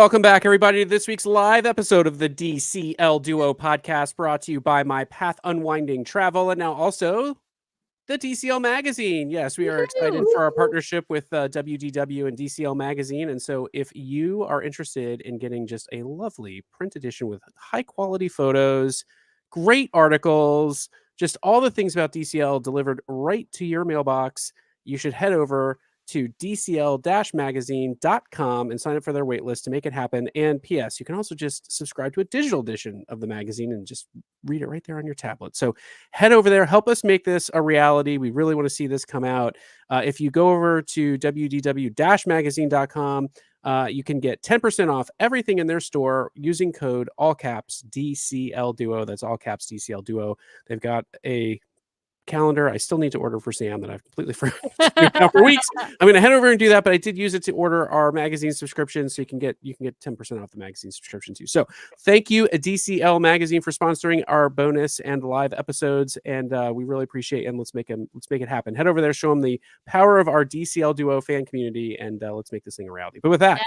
Welcome back, everybody, to this week's live episode of the DCL Duo podcast, brought to you by My Path Unwinding Travel, and now also the DCL Magazine. Yes, we are excited for our partnership with WDW and DCL Magazine, and so if you are interested in getting just a lovely print edition with high-quality photos, great articles, just all the things about DCL delivered right to your mailbox, you should head over to dcl-magazine.com and sign up for their waitlist to make it happen. And P.S., you can also just subscribe to a digital edition of the magazine and just read it right there on your tablet. So head over there, help us make this a reality. We really want to see this come out. If you go over to wdw-magazine.com, you can get 10% off everything in their store using code all caps DCL Duo. That's all caps DCL Duo. They've got a calendar I still need to order for Sam that I've completely forgotten for weeks. I'm going to head over and do that, but I did use it to order our magazine subscription, so you can get 10% off the magazine subscription too. So thank you, DCL Magazine, for sponsoring our bonus and live episodes, and we really appreciate it. And let's make it happen. Head over there, show them the power of our DCL Duo fan community, and let's make this thing a reality. But with that,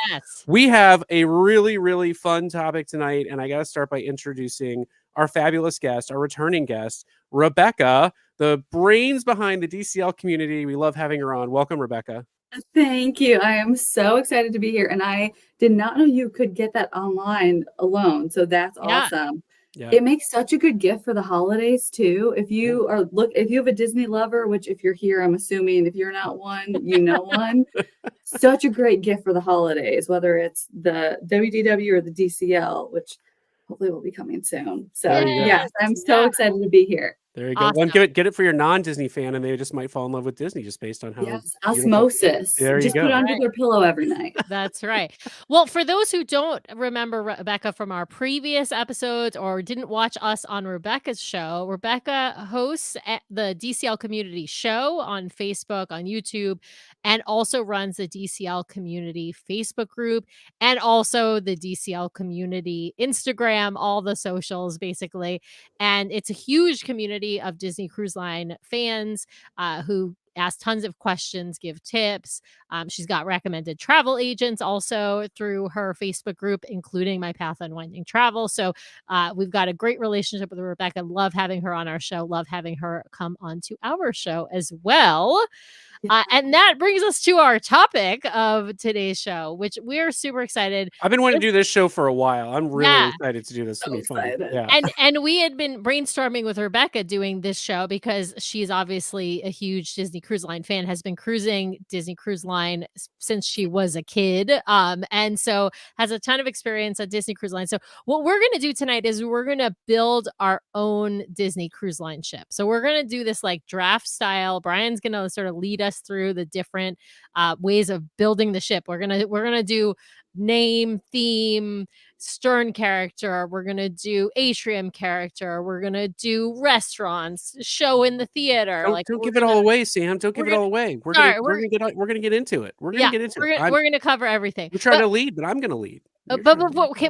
we have a really, really fun topic tonight, and I got to start by introducing our fabulous guest, our returning guest, Rebecca, the brains behind the DCL community. We love having her on. Welcome, Rebecca. Thank you. I am so excited to be here. And I did not know you could get that online alone. So that's awesome. Yeah. It makes such a good gift for the holidays too. If you if you have a Disney lover, which if you're here, I'm assuming if you're not one, you know one. Such a great gift for the holidays, whether it's the WDW or the DCL, which hopefully will be coming soon. So yes, I'm so excited to be here. There you go. Awesome. Well, get it for your non-Disney fan, and they just might fall in love with Disney just based on how osmosis. There just you go. Put it under their pillow every night. That's right. Well, for those who don't remember Rebecca from our previous episodes or didn't watch us on Rebecca's show, Rebecca hosts at the DCL Community show on Facebook, on YouTube, and also runs the DCL Community Facebook group and also the DCL Community Instagram, all the socials basically. And it's a huge community of Disney Cruise Line fans who ask tons of questions, give tips. She's got recommended travel agents also through her Facebook group, including My Path Unwinding Travel. So we've got a great relationship with Rebecca. Love having her on our show. Love having her come onto our show as well. And that brings us to our topic of today's show, which we're super excited. I've been wanting to do this show for a while. I'm really excited to do this. It's going to be fun. Yeah. And we had been brainstorming with Rebecca doing this show because she's obviously a huge Disney Cruise Line fan, has been cruising Disney Cruise Line since she was a kid. And so has a ton of experience at Disney Cruise Line. So what we're going to do tonight is we're going to build our own Disney Cruise Line ship. So we're going to do this like draft style. Brian's going to sort of lead us through the different ways of building the ship. We're gonna do name, theme, stern character. We're gonna do atrium character. We're gonna do restaurants, show in the theater. Don't give it all away, Sam. Don't give it all away. We're gonna get into it. We're gonna cover everything. We're trying to lead, but I'm gonna lead. But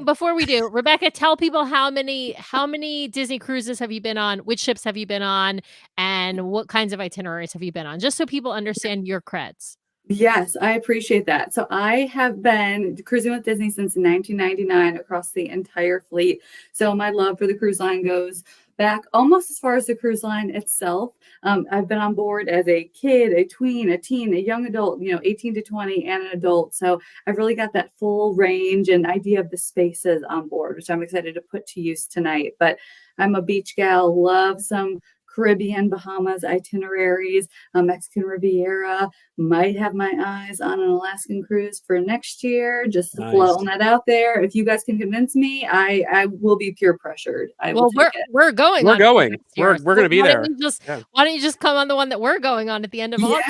before we do, Rebecca, tell people how many Disney cruises have you been on? Which ships have you been on? And what kinds of itineraries have you been on? Just so people understand your creds. Yes, I appreciate that. So I have been cruising with Disney since 1999 across the entire fleet. So my love for the cruise line goes back almost as far as the cruise line itself. I've been on board as a kid, a tween, a teen, a young adult, 18 to 20, and an adult. So I've really got that full range and idea of the spaces on board, which I'm excited to put to use tonight. But I'm a beach gal, love some Caribbean, Bahamas itineraries, Mexican Riviera, might have my eyes on an Alaskan cruise for next year, just floating that out there. If you guys can convince me, I will be peer pressured. We're going. We're going to be there. Why don't you just come on the one that we're going on at the end of August?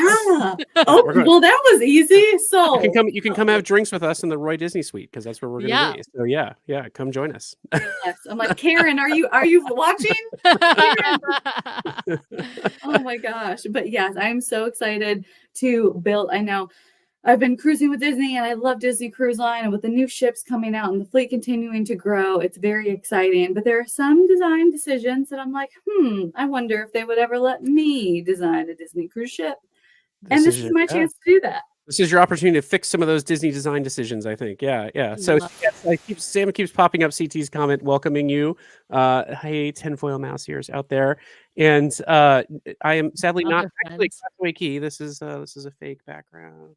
Well, that was easy. So you can come have drinks with us in the Roy Disney Suite because that's where we're going to be. So yeah, come join us. Yes. I'm like, Karen, are you watching? Oh my gosh. But yes, I'm so excited to build. I know I've been cruising with Disney and I love Disney Cruise Line, and with the new ships coming out and the fleet continuing to grow, it's very exciting. But there are some design decisions that I'm like, I wonder if they would ever let me design a Disney cruise ship. And this is my chance to do that. This is your opportunity to fix some of those Disney design decisions, I think. Yeah, yeah. So yes, Sam keeps popping up CT's comment welcoming you. Hey, tinfoil mouse ears out there. And I am sadly not actually Castaway Key. This is a fake background.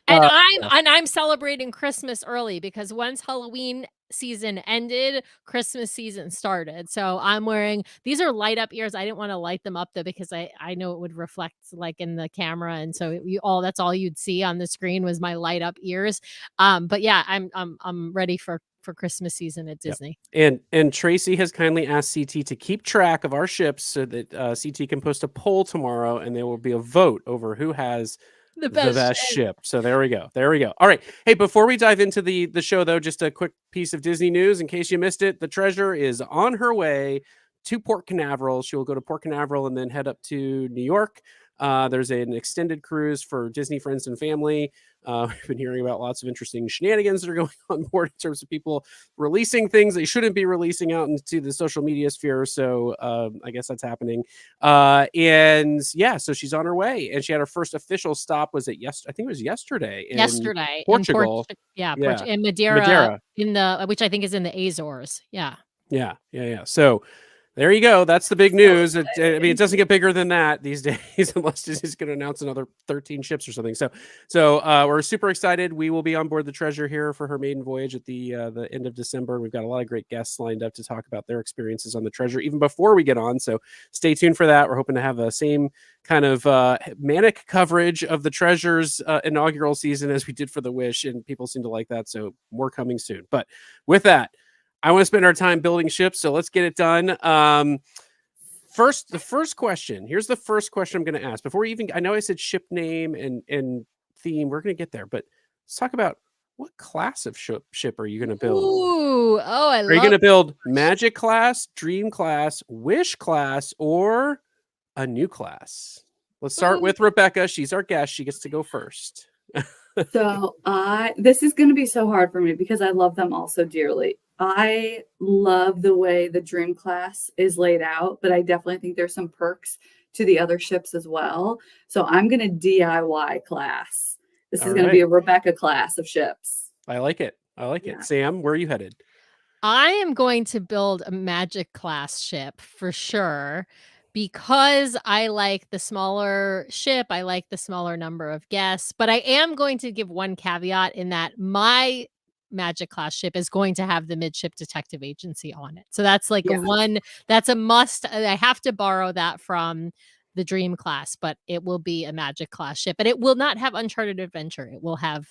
And I'm celebrating Christmas early because once Halloween season ended, Christmas season started. So I'm wearing these are light up ears. I didn't want to light them up though because I know it would reflect like in the camera, and so that's all you'd see on the screen was my light up ears. But yeah, I'm ready for Christmas season at Disney. Yep. And Tracy has kindly asked CT to keep track of our ships so that CT can post a poll tomorrow, and there will be a vote over who has the best ship. So there we go. There we go. All right. Hey, before we dive into the show, though, just a quick piece of Disney news in case you missed it. The Treasure is on her way to Port Canaveral. She will go to Port Canaveral and then head up to New York. There's an extended cruise for Disney friends and family. We've been hearing about lots of interesting shenanigans that are going on board in terms of people releasing things they shouldn't be releasing out into the social media sphere. So I guess that's happening. And yeah, so she's on her way, and she had her first official stop. Was it I think it was yesterday. Yesterday, Portugal. In Madeira, which I think is in the Azores. Yeah. So there you go. That's the big news. I mean, it doesn't get bigger than that these days, unless Disney's going to announce another 13 ships or something. So we're super excited. We will be on board the Treasure here for her maiden voyage at the end of December. We've got a lot of great guests lined up to talk about their experiences on the Treasure even before we get on. So stay tuned for that. We're hoping to have the same kind of manic coverage of the Treasure's inaugural season as we did for the Wish, and people seem to like that. So more coming soon. But with that, I want to spend our time building ships, so let's get it done. The first question. Here's the first question I'm going to ask. Before I know I said ship name and theme. We're going to get there, but let's talk about what class of ship are you going to build? Ooh, are you going to build Magic class, Dream class, Wish class, or a new class? Let's start with Rebecca. She's our guest. She gets to go first. So this is going to be so hard for me because I love them all so dearly. I love the way the Dream class is laid out, but I definitely think there's some perks to the other ships as well. So I'm going to DIY class. This is going to be a Rebecca class of ships. I like it. It. Sam, where are you headed? I am going to build a Magic class ship for sure, because I like the smaller ship. I like the smaller number of guests, but I am going to give one caveat in that my Magic class ship is going to have the midship detective agency on it. So that's like that's a must. I have to borrow that from the Dream class, but it will be a Magic class ship, but it will not have Uncharted Adventure. It will have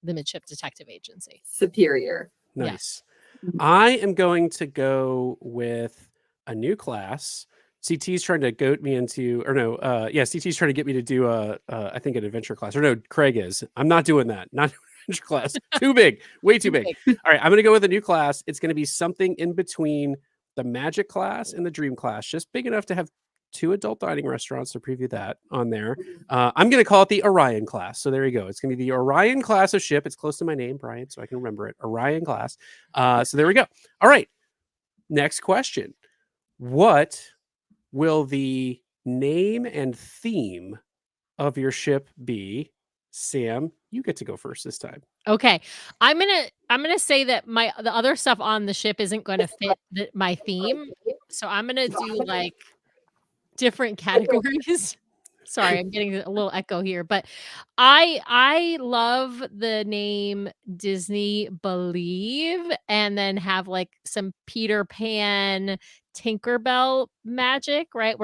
the midship detective agency. Superior. Nice. Yeah. I am going to go with a new class. CT's trying to goat me into, or no, CT's trying to get me to do I think an adventure class, or no, Craig is. I'm not doing that. Not doing adventure class. Too big, way too big. All right, I'm going to go with a new class. It's going to be something in between the Magic class and the Dream class, just big enough to have 2 adult dining restaurants to preview that on there. I'm going to call it the Orion class. So there you go. It's going to be the Orion class of ship. It's close to my name, Brian, so I can remember it. Orion class. So there we go. All right. Next question. What will the name and theme of your ship be? Sam, you get to go first this time. Okay. I'm gonna say that the other stuff on the ship isn't going to fit my theme. So I'm going to do like different categories. Sorry, I'm getting a little echo here, but I love the name Disney Believe, and then have like some Peter Pan, Tinkerbell magic, right?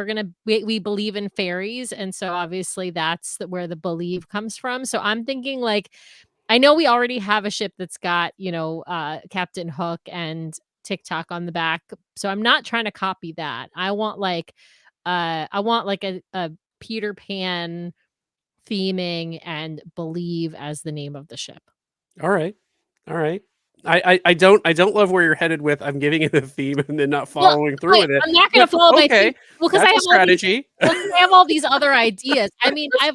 We believe in fairies, and so obviously that's where the believe comes from. So I'm thinking like, I know we already have a ship that's got, Captain Hook and TikTok on the back, so I'm not trying to copy that. I want like a Peter Pan theming and Believe as the name of the ship. All right. I don't love where you're headed with. I'm giving it a theme and then not following through with it. I'm not going to follow my theme. Well, because I have strategy. I have all these other ideas. I mean, I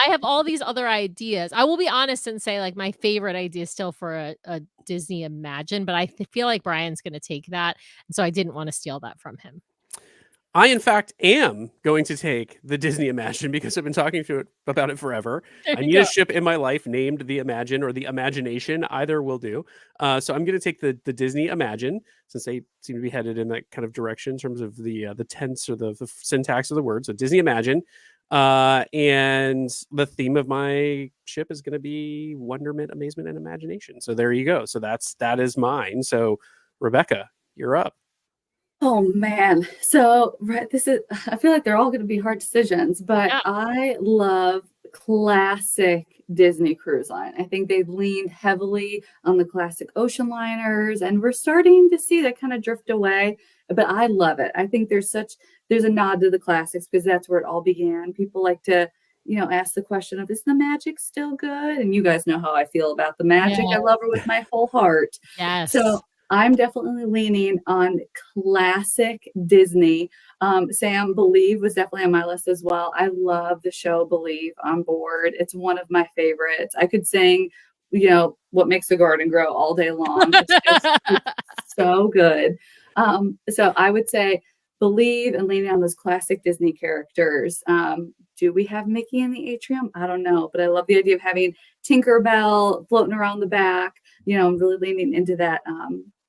have all these other ideas. I will be honest and say like my favorite idea is still for a Disney Imagine, but I feel like Brian's going to take that, and so I didn't want to steal that from him. I, in fact, am going to take the Disney Imagine because I've been talking about it forever. There I you need go. a ship in my life named the Imagine or the Imagination. Either will do. So I'm going to take the Disney Imagine since they seem to be headed in that kind of direction in terms of the tense or the syntax of the word. So Disney Imagine. And the theme of my ship is going to be wonderment, amazement, and imagination. So there you go. So that is mine. So Rebecca, you're up. Oh man. So this is I feel like they're all going to be hard decisions, but Yeah. I love classic Disney Cruise Line. I think they've leaned heavily on the classic ocean liners and we're starting to see that kind of drift away, but I love it. I think there's a nod to the classics because that's where it all began. People like to, ask the question of is the magic still good? And you guys know how I feel about the magic. Yeah. I love her with my whole heart. Yes. So I'm definitely leaning on classic Disney. Sam, Believe was definitely on my list as well. I love the show Believe on board. It's one of my favorites. I could sing, What Makes a Garden Grow all day long. It's so good. So I would say Believe and leaning on those classic Disney characters. Do we have Mickey in the atrium? I don't know, but I love the idea of having Tinkerbell floating around the back. I'm really leaning into that.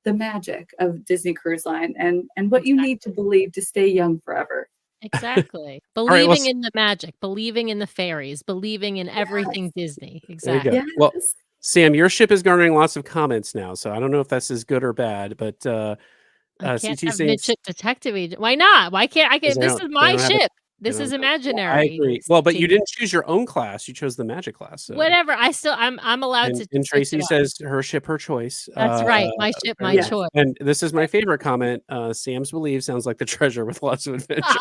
The magic of Disney Cruise Line and what you need to believe to stay young forever. Exactly. All right, Believing in the magic, believing in the fairies, believing in everything Disney. there you go. Exactly. Well, Yes. Sam, your ship is garnering lots of comments now, so I don't know if that's as good or bad, but I can't CT have saying midship detective agent. Why not? Why can't I because get this is they my don't have it. ship. They This don't is have it. Well, I imaginary. agree. Well, but you CT. didn't choose your own class; you chose the magic class. So, Whatever. I'm allowed to and switch Tracy it up. says her ship, her choice. That's right. My ship, Very my nice. Yes. choice. And this is my favorite comment. Sam's Believe sounds like the treasure with lots of adventures.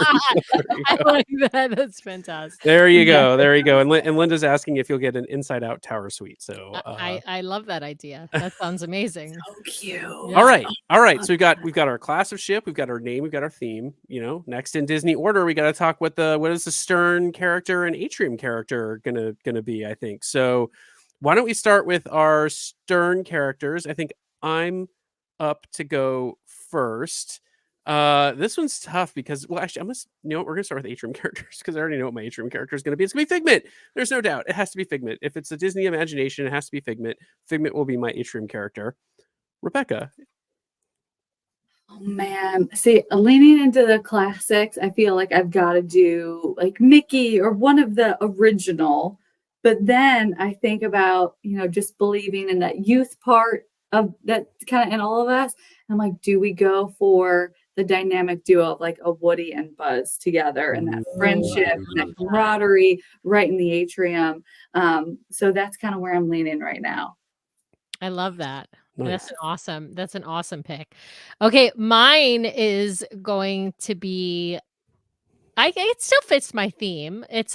There you I go. like that. That's fantastic. There you Yes. go. There you go. And Linda's asking if you'll get an inside out tower suite. So I love that idea. That sounds amazing. So cute. Yeah. all right. All right. So we've got our class of ship, we've got our name, we've got our theme. Next in Disney order, we got to talk what is the stern character and atrium character gonna be, I think. So why don't we start with our stern characters? I think I'm up to go first. This one's tough because, well, actually, we're gonna start with atrium characters because I already know what my atrium character is gonna be. It's gonna be Figment. There's no doubt. It has to be Figment. If it's a Disney Imagination, it has to be Figment. Figment will be my atrium character. Rebecca. Oh man. See, leaning into the classics, I feel like I've got to do like Mickey or one of the original. But then I think about, just believing in that youth part of that kind of in all of us. I'm like, do we go for the dynamic duo of like a Woody and Buzz together and that friendship and that camaraderie right in the atrium? So that's kind of where I'm leaning right now. I love that. Nice. That's an awesome pick. Okay, mine is going to be it still fits my theme. It's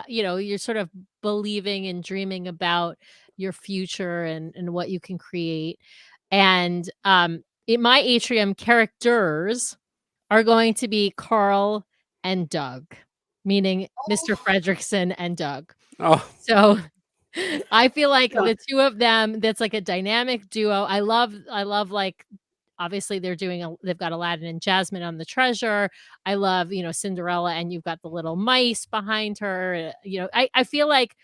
you're sort of believing and dreaming about your future and what you can create. And in my atrium characters are going to be Carl and Doug, meaning Mr. Fredrickson and Doug. Oh, So I feel like Yeah. the two of them, that's like a dynamic duo. I love like obviously they've got Aladdin and Jasmine on the treasure. I love, Cinderella and you've got the little mice behind her. I feel like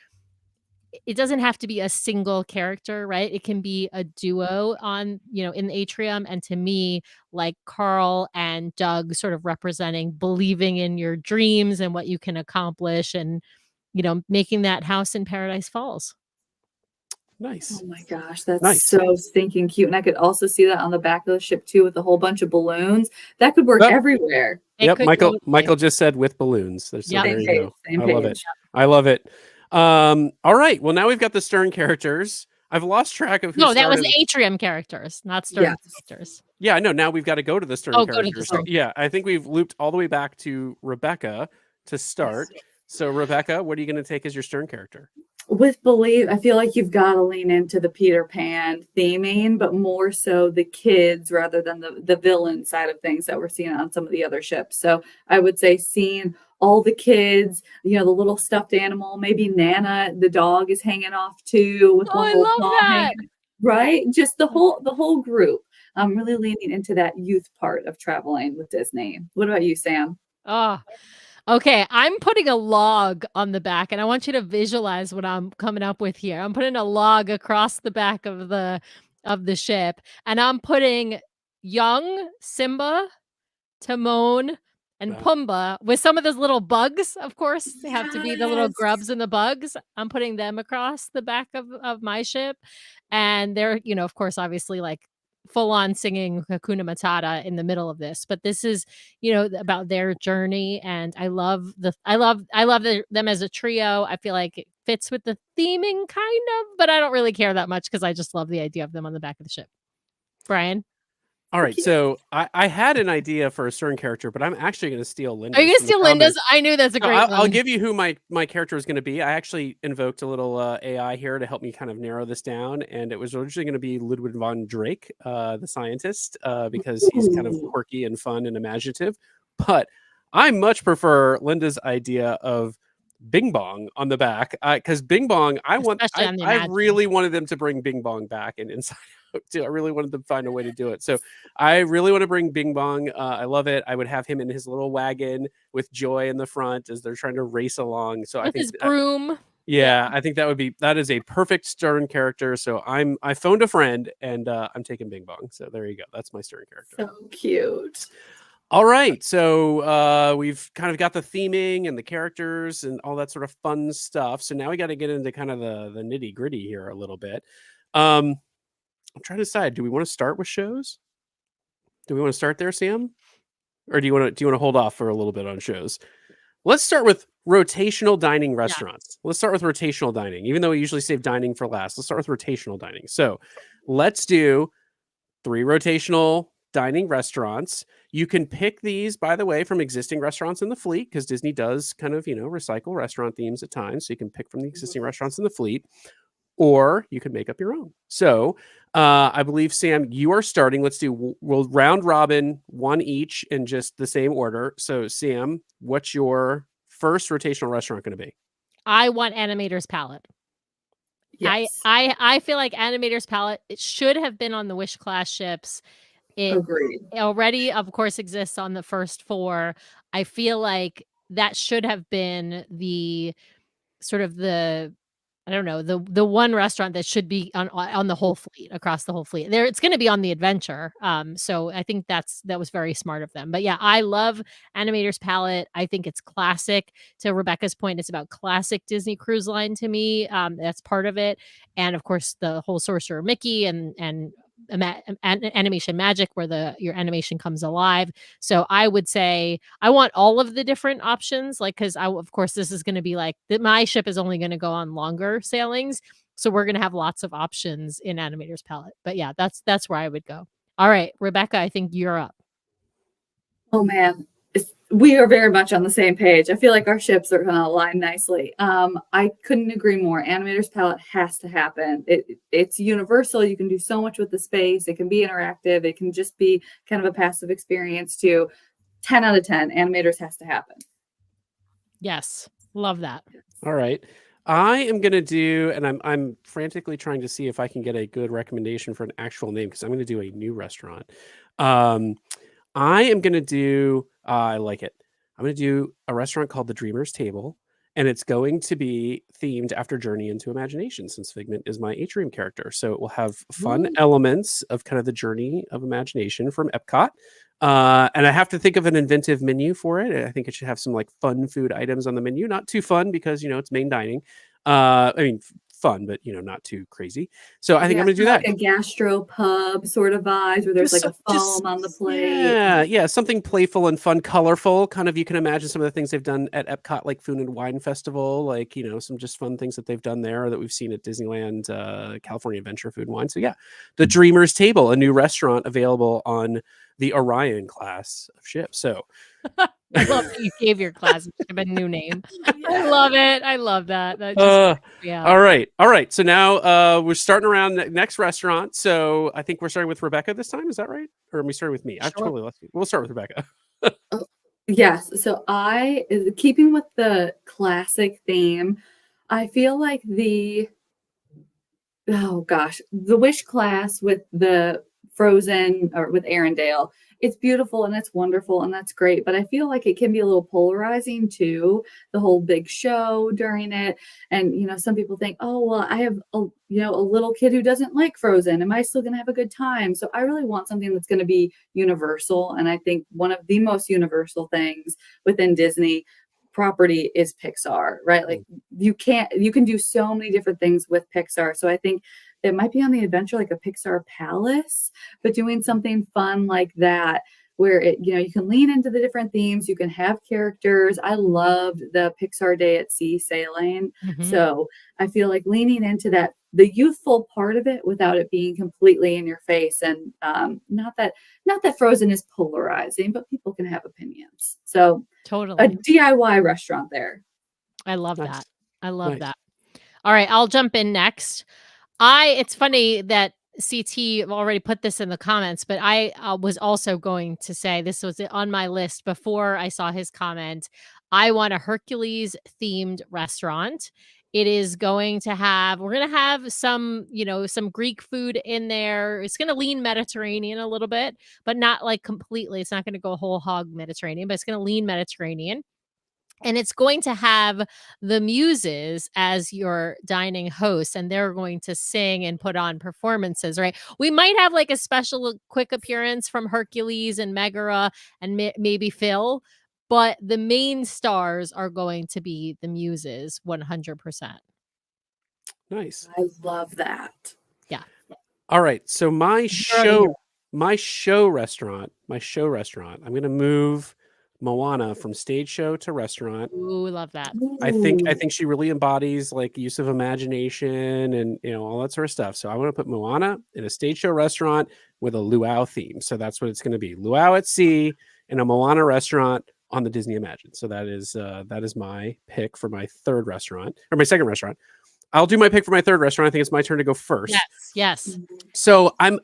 it doesn't have to be a single character, right? It can be a duo in the atrium. And to me, like Carl and Doug sort of representing believing in your dreams and what you can accomplish and, making that house in Paradise Falls. nice. Oh my gosh, that's Nice. so stinking cute. And I could also see that on the back of the ship too with a whole bunch of balloons. That could work Yep. everywhere. It Yep, could Michael totally. just said with balloons. So Yep. there Same you page, go. same I love it. page. I love it. All right. Well, now we've got the stern characters. I've lost track of who No, that was started. atrium characters, not stern Yes. characters. Yeah, I know. Now we've got to go to the stern Oh, go to the characters. stern. Yeah, I think we've looped all the way back to Rebecca to start. So, Rebecca, what are you going to take as your stern character? With Believe, I feel like you've got to lean into the Peter Pan theming, but more so the kids rather than the villain side of things that we're seeing on some of the other ships. So I would say seeing all the kids, the little stuffed animal, maybe Nana, the dog is hanging off too with Oh, one I little love paw that. hanging, right? Just the whole group. I'm really leaning into that youth part of traveling with Disney. What about you, Sam? Oh, okay. I'm putting a log on the back, and I want you to visualize what I'm coming up with here. I'm putting a log across the back of the ship, and I'm putting young Simba, Timon, and Wow. Pumbaa with some of those little bugs, of course. They have to be the little Yes. grubs and the bugs. I'm putting them across the back of my ship. And they're, of course, obviously like full on singing Hakuna Matata in the middle of this. But this is, about their journey. And I love them as a trio. I feel like it fits with the theming kind of, but I don't really care that much because I just love the idea of them on the back of the ship. Brian? All right, Cute. so I had an idea for a certain character, but I'm actually going to steal Are you Linda's gonna from the steal Linda's? comments. I knew that's a So great I'll one. give you who my character is going to be. I actually invoked a little AI here to help me kind of narrow this down, and it was originally going to be Ludwig von Drake, the scientist, because he's kind of Ooh. quirky and fun and imaginative. But I much prefer Linda's idea of Bing Bong on the back, because Bing Bong, Especially on the I Imagine. really wanted them to bring Bing Bong back and Inside Out too. I really wanted them to find a way to do it. So I really want to bring Bing Bong. I love it. I would have him in his little wagon with Joy in the front as they're trying to race along. So I With think, his broom. Yeah. yeah, I think that is a perfect Stern character. So I phoned a friend and I'm taking Bing Bong. So there you go. That's my Stern character. So cute. All right, so we've kind of got the theming and the characters and all that sort of fun stuff. So now we got to get into kind of the nitty gritty here a little bit. I'm trying to decide: do we want to start with shows? Do we want to start there, Sam, or do you want to hold off for a little bit on shows? Let's start with rotational dining restaurants. Let's start with rotational dining, even though we usually save dining for last. Let's start with rotational dining. So let's do 3 rotational dining restaurants. You can pick these, by the way, from existing restaurants in the fleet, because Disney does kind of, recycle restaurant themes at times. So you can pick from the existing restaurants in the fleet, or you can make up your own. So I believe, Sam, you are starting. We'll round robin, one each in just the same order. So Sam, what's your first rotational restaurant going to be? I want Animator's Palette. Yes. I feel like Animator's Palette, it should have been on the Wish class ships. It Agreed. already, of course, exists on the first 4. I feel like that should have been the sort of I don't know, the one restaurant that should be on the whole fleet, across the whole fleet. It's gonna be on the Adventure. So I think that was very smart of them. But yeah, I love Animator's Palette. I think it's classic. To Rebecca's point, it's about classic Disney Cruise Line to me. That's part of it. And of course, the whole Sorcerer Mickey and animation magic where your animation comes alive. So I would say I want all of the different options, like, because of course this is going to be like my ship is only going to go on longer sailings, so we're going to have lots of options in Animator's Palette. But yeah, that's where I would go. All right, Rebecca, I think you're up. Oh man, we are very much on the same page. I feel like our ships are going to align nicely. I couldn't agree more. Animator's Palette has to happen. It's universal. You can do so much with the space. It can be interactive. It can just be kind of a passive experience too. 10 out of 10. Animators has to happen. Yes, love that. All right. I am going to do, and I'm frantically trying to see if I can get a good recommendation for an actual name, because I'm going to do a new restaurant. I am going to do, I like it. I'm going to do a restaurant called the Dreamer's Table, and it's going to be themed after Journey into Imagination, since Figment is my Atrium character. So it will have fun elements of kind of the Journey of Imagination from Epcot. And I have to think of an inventive menu for it. I think it should have some like fun food items on the menu. Not too fun because, it's main dining. I mean, fun, but not too crazy. So I think I'm gonna do that. Like a gastro pub sort of vibes where there's like a foam on the plate. Yeah, something playful and fun, colorful. Kind of, you can imagine some of the things they've done at Epcot, like Food and Wine Festival, like some just fun things that they've done there that we've seen at Disneyland, California Adventure Food and Wine. So yeah, the Dreamer's Table, a new restaurant available on the Orion class of ship. So I love that you gave your class a new name. I love it. I love that. Yeah. All right. So now we're starting around the next restaurant. So I think we're starting with Rebecca this time. Is that right? Or are we starting with me? I've Sure. totally lost you. We'll start with Rebecca. Yes. So keeping with the classic theme, I feel like the Wish class with the Frozen or with Arendelle. It's beautiful and it's wonderful and that's great, but I feel like it can be a little polarizing too, the whole big show during it. And some people think, oh well, I have a little kid who doesn't like Frozen. Am I still going to have a good time? So I really want something that's going to be universal. And I think one of the most universal things within Disney property is Pixar, right? Like you can do so many different things with Pixar. So I think it might be on the adventure like a Pixar palace, but doing something fun like that where you can lean into the different themes, you can have characters. I loved the Pixar Day at Sea sailing. So I feel like leaning into that, the youthful part of it without it being completely in your face. And not that Frozen is polarizing, but people can have opinions. So Totally. a DIY restaurant there. I love Nice. that. I love Nice. that. All right, I'll jump in next. It's funny that CT already put this in the comments, but I was also going to say this was on my list before I saw his comment. I want a Hercules themed restaurant. It is we're going to have some, some Greek food in there. It's going to lean Mediterranean a little bit, but not like completely. It's not going to go whole hog Mediterranean, but it's going to lean Mediterranean. And it's going to have the Muses as your dining hosts, and they're going to sing and put on performances, right? We might have like a special quick appearance from Hercules and Megara and maybe Phil, but the main stars are going to be the Muses 100%. Nice. I love that. Yeah. All right. So my show restaurant, I'm going to move Moana from stage show to restaurant. Ooh, love that. I think she really embodies like use of imagination and all that sort of stuff. So I want to put Moana in a stage show restaurant with a luau theme. So that's what it's going to be: luau at sea and a Moana restaurant on the Disney Imagine. So that is my pick for my third restaurant, or my second restaurant. I'll do my pick for my third restaurant. I think it's my turn to go first. Yes. So I'm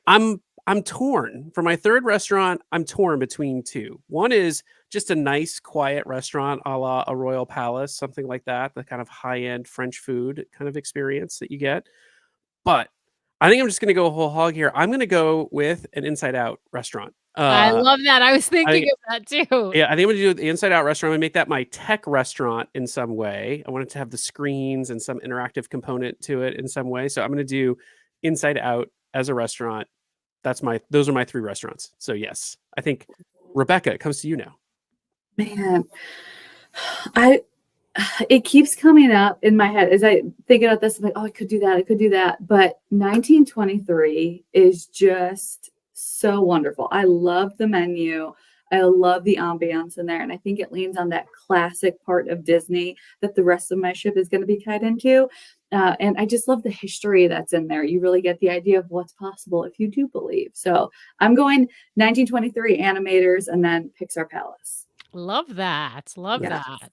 torn for my third restaurant. I'm torn between two. One is just a nice, quiet restaurant a la a Royal Palace, something like that, the kind of high-end French food kind of experience that you get. But I think I'm just going to go whole hog here. I'm going to go with an Inside Out restaurant. I love that. I was thinking of that too. Yeah, I think I'm going to do the Inside Out restaurant. I'm going to make that my tech restaurant in some way. I want it to have the screens and some interactive component to it in some way. So I'm going to do Inside Out as a restaurant. Those are my three restaurants. So yes, I think Rebecca, it comes to you now. Man, it keeps coming up in my head as I think about this. I'm like, oh, I could do that. But 1923 is just so wonderful. I love the menu. I love the ambiance in there. And I think it leans on that classic part of Disney that the rest of my ship is going to be tied into. And I just love the history that's in there. You really get the idea of what's possible if you do believe. So I'm going 1923 animators and then Pixar Palace. Love that. That.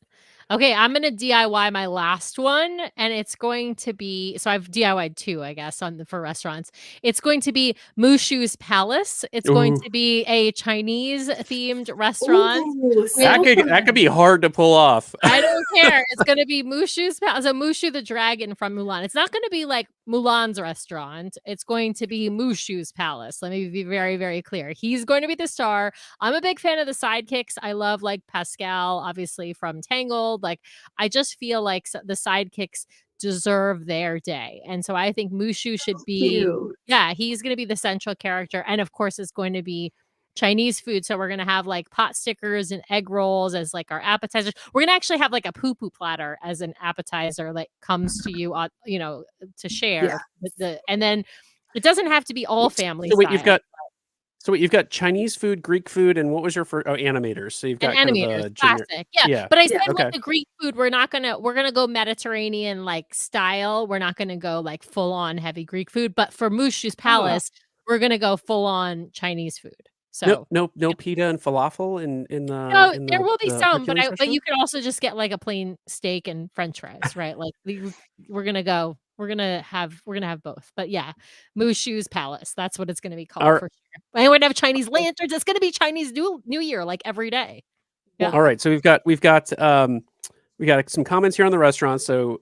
Okay, I'm going to DIY my last one, and it's going to be, so I've DIY'd two, I guess, for restaurants. It's going to be Mushu's Palace. It's going to be a Chinese themed restaurant. Ooh, That could be hard to pull off. I don't care. It's going to be Mushu's Palace. So Mushu the dragon from Mulan. It's not going to be like Mulan's restaurant. It's going to be Mushu's Palace. Let me be very, very clear. He's going to be the star. I'm a big fan of the sidekicks. I love like Pascal, obviously from Tangled. Like, I just feel like the sidekicks deserve their day. And so I think Mushu should be, he's going to be the central character. And of course, it's going to be Chinese food. So we're going to have like pot stickers and egg rolls as like our appetizers. We're going to actually have like a poo-poo platter as an appetizer that comes to you, to share. And then it doesn't have to be all family style. So you've got Chinese food, Greek food, and what was your first? Oh, animators. So you've got animators, classic. Yeah. But I said with the Greek food, we're gonna go Mediterranean like style. We're not gonna go like full on heavy Greek food. But for Mushu's Palace, we're gonna go full on Chinese food. So no pita and falafel in the. No, in there will be some, but restaurant? you could also just get like a plain steak and French fries, right? Like we're gonna have both. But yeah, Mushu's Palace. That's what it's gonna be called for sure. And we're gonna have Chinese lanterns. It's gonna be Chinese New Year like every day. Yeah. All right. So we've got some comments here on the restaurant. So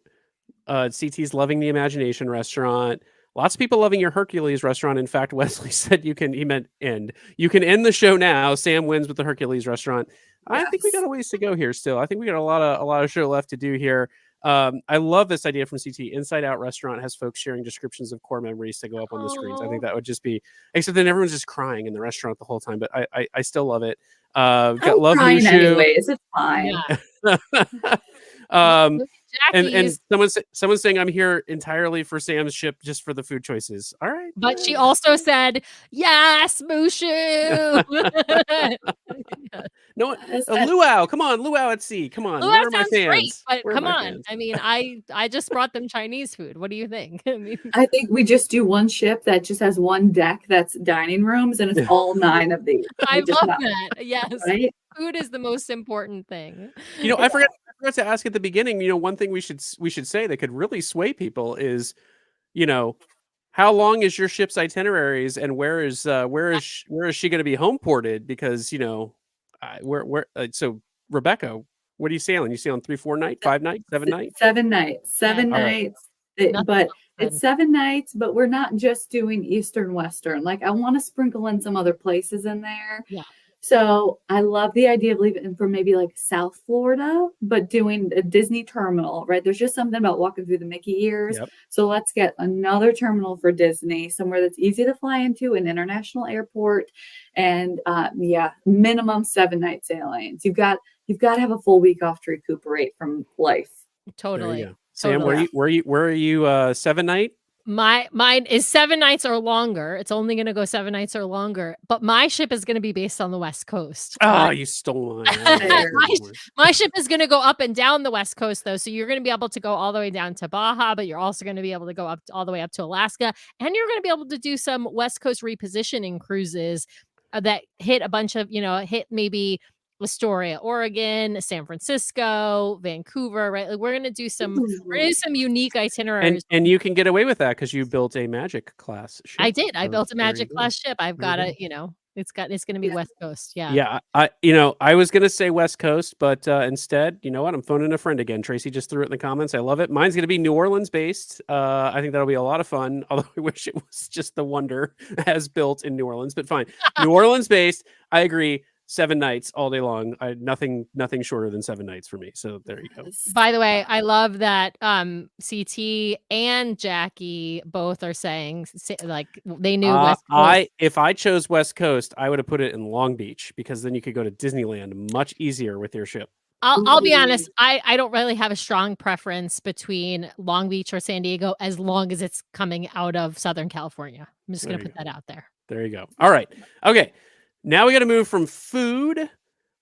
CT's loving the Imagination restaurant. Lots of people loving your Hercules restaurant. In fact, Wesley said he meant end. You can end the show now. Sam wins with the Hercules restaurant. I think we got Yes. a ways to go here still. I think we got a lot of show left to do here. I love this idea from CT. Inside Out Restaurant has folks sharing descriptions of core memories to go up on the screens. I think that would just be, except then everyone's just crying in the restaurant the whole time. But I still love it. Got I'm love crying Mushu. anyways. It's fine. Look at And Jackie's. someone's saying I'm here entirely for Sam's ship just for the food choices. All right. But she also said, "Yes, Mushu." No, Yes, luau. Come on, luau at sea. Come on. Luau Where are my sounds great, fans? but Where are come my on. fans? I mean, I just brought them Chinese food. What do you think? I mean, I think we just do one ship that just has one deck that's dining rooms, and it's all 9 of these. I We just love have- that. Yes, Right? food is the most important thing. I forgot to ask at the beginning. One thing we should say that could really sway people is, how long is your ship's itineraries, and where is she going to be home ported? Because so Rebecca, what are you sailing? You sailing 3, 4 night, 5 night, 7 night? 7 nights. 7 Yeah. All right. nights. Nothing But else it's good. 7 nights, but we're not just doing Eastern Western. Like I want to sprinkle in some other places in there. Yeah. So I love the idea of leaving for maybe like South Florida, but doing a Disney terminal, right? There's just something about walking through the Mickey ears. Yep. So let's get another terminal for Disney, somewhere that's easy to fly into, an international airport, and minimum 7 night sailings. You've got to have a full week off to recuperate from life. There you Totally. go. Sam, Totally. where are you 7 night? Mine is 7 nights or longer. It's only going to go 7 nights or longer. But my ship is going to be based on the West Coast. Oh, you stole mine. My ship is going to go up and down the West Coast, though. So you're going to be able to go all the way down to Baja, but you're also going to be able to go up all the way up to Alaska. And you're going to be able to do some West Coast repositioning cruises that hit a bunch of, hit maybe Astoria, Oregon, San Francisco, Vancouver, right? Like we're going to do some unique itineraries. And you can get away with that because you built a Magic class ship. I did. I So built a there you Magic go. class ship. I've There got you to, it's going to be Yeah. West Coast. Yeah. Yeah, I was gonna say West Coast, but instead, you know what? I'm phoning a friend again. Tracy just threw it in the comments. I love it. Mine's gonna be New Orleans based. I think that'll be a lot of fun. Although I wish it was just the Wonder as built in New Orleans, but fine. New Orleans based. I agree. 7 nights all day long. Nothing shorter than 7 nights for me. So there you go. By the way, I love that CT and Jackie both are saying like they knew West Coast. If I chose West Coast, I would have put it in Long Beach because then you could go to Disneyland much easier with your ship. I'll be honest, I don't really have a strong preference between Long Beach or San Diego as long as it's coming out of Southern California. I'm just going to put that out there. There you go. All right. Okay. Now we got to move from food.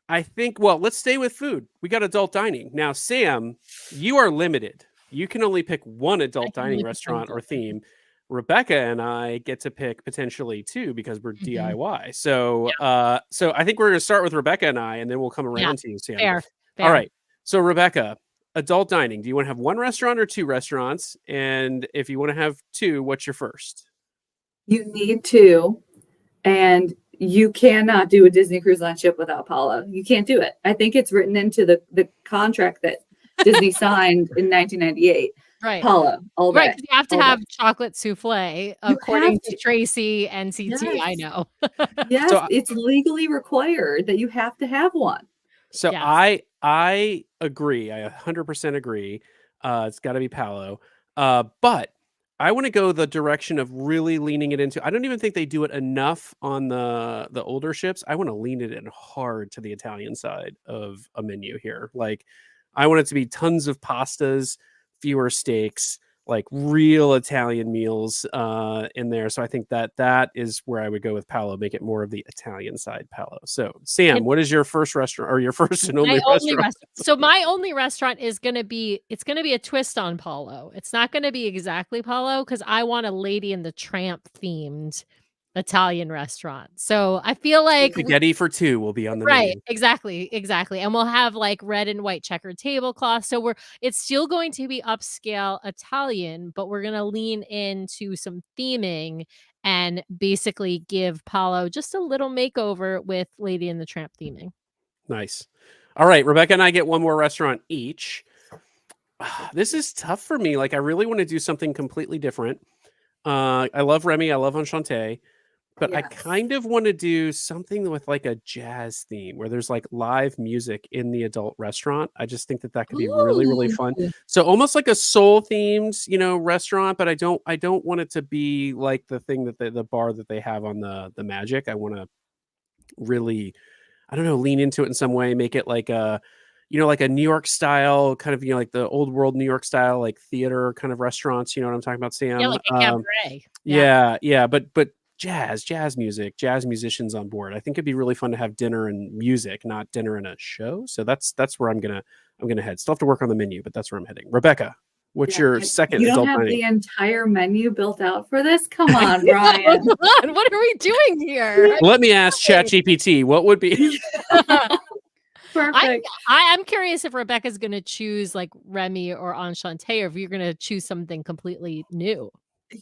I think, let's stay with food. We got adult dining. Now, Sam, you are limited. You can only pick one adult dining restaurant or theme. Rebecca and I get to pick potentially 2 because we're DIY. So, so I think we're going to start with Rebecca and I, and then we'll come around to you, Sam. Fair. All right. So, Rebecca, adult dining. Do you want to have 1 restaurant or 2 restaurants? And if you want to have 2, what's your first? You need 2, and you cannot do a Disney Cruise Line ship without Apollo. You can't do it. I think it's written into the contract that Disney signed in 1998. Right. Apollo, all right. day. You have to all have day. chocolate souffle, You according have to to. Tracy and CT. Yes. I know. Yes, So- it's legally required that you have to have one. So Yes. I agree. I 100% agree. It's got to be Palo. But I want to go the direction of really leaning it into. I don't even think they do it enough on the older ships. I want to lean it in hard to the Italian side of a menu here. Like I want it to be tons of pastas, fewer steaks, like real Italian meals in there. So I think that is where I would go with Palo, make it more of the Italian side Palo. So Sam, what is your first restaurant or your first and only restaurant? So my only restaurant is going to be, it's going to be a twist on Palo. It's not going to be exactly Palo because I want a Lady and the Tramp themed Italian restaurant. So I feel like Spaghetti for 2 will be on the right, menu. exactly. And we'll have like red and white checkered tablecloth. So it's still going to be upscale Italian, but we're going to lean into some theming and basically give Palo just a little makeover with Lady and the Tramp theming. Nice. All right, Rebecca and I get 1 more restaurant each. This is tough for me. Like I really want to do something completely different. I love Remy. I love Enchante. But I Yes. kind of want to do something with like a jazz theme where there's like live music in the adult restaurant. I just think that that could be really, really fun. Ooh. So almost like a soul themed, restaurant, but I don't want it to be like the thing that the bar that they have on the Magic. I want to really, I don't know, lean into it in some way, make it like like a New York style kind of, like the old world New York style, like theater kind of restaurants. You know what I'm talking about, Yeah, Sam? like a cabaret. Yeah. Yeah, but jazz music, jazz musicians on board. I think it'd be really fun to have dinner and music, not dinner and a show. So that's where I'm gonna head. Still have to work on the menu, but that's where I'm heading. Rebecca, what's Yeah, your second you don't adult have dining? the entire menu built out for this? Come I on, know. Brian. Come on, what are we doing here? Let me ask ChatGPT. What would be? Perfect. I'm curious if Rebecca's gonna choose like Remy or Enchante, or if you're gonna choose something completely new.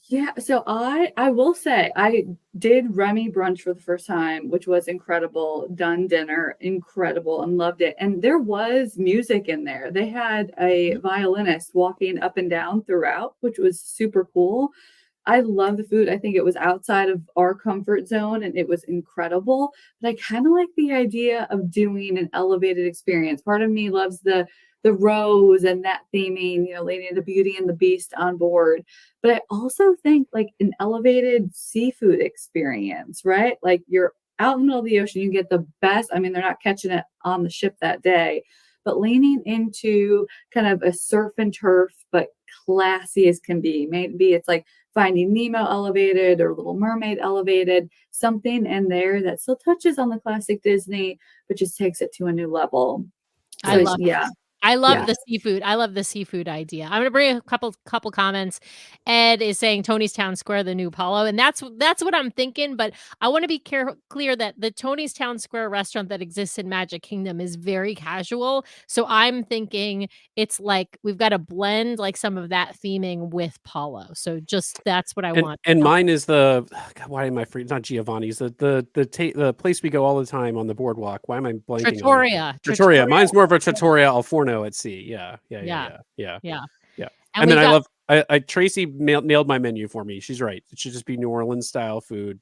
Yeah, so I will say I did Remy brunch for the first time, which was incredible. Done dinner, incredible, and loved it. And there was music in there. They had a violinist walking up and down throughout, which was super cool. I love the food. I think it was outside of our comfort zone and it was incredible. But I kind of like the idea of doing an elevated experience. Part of me loves the rose and that theming, Lady and the Beauty and the Beast on board. But I also think like an elevated seafood experience, right? Like you're out in the middle of the ocean, you get the best. I mean, they're not catching it on the ship that day, but leaning into kind of a surf and turf, but classy as can be. Maybe it's like Finding Nemo elevated or Little Mermaid elevated, something in there that still touches on the classic Disney, but just takes it to a new level. I So love yeah, I love yeah. the seafood. I love the seafood idea. I'm gonna bring a couple comments. Ed is saying Tony's Town Square, the new Apollo, and that's what I'm thinking. But I want to be clear that the Tony's Town Square restaurant that exists in Magic Kingdom is very casual. So I'm thinking it's like we've got to blend like some of that theming with Paulo. So just that's what I And want. and mine is the God, why am I free? Not Giovanni's, the place we go all the time on the boardwalk. Why am I blanking on it? Trattoria. Trattoria. Mine's more of a Trattoria al Forno at sea. Yeah, yeah, yeah, Yeah. yeah, yeah, Yeah. yeah. And And then we've I got love Tracy nailed my menu for me. She's right. It should just be New Orleans style food.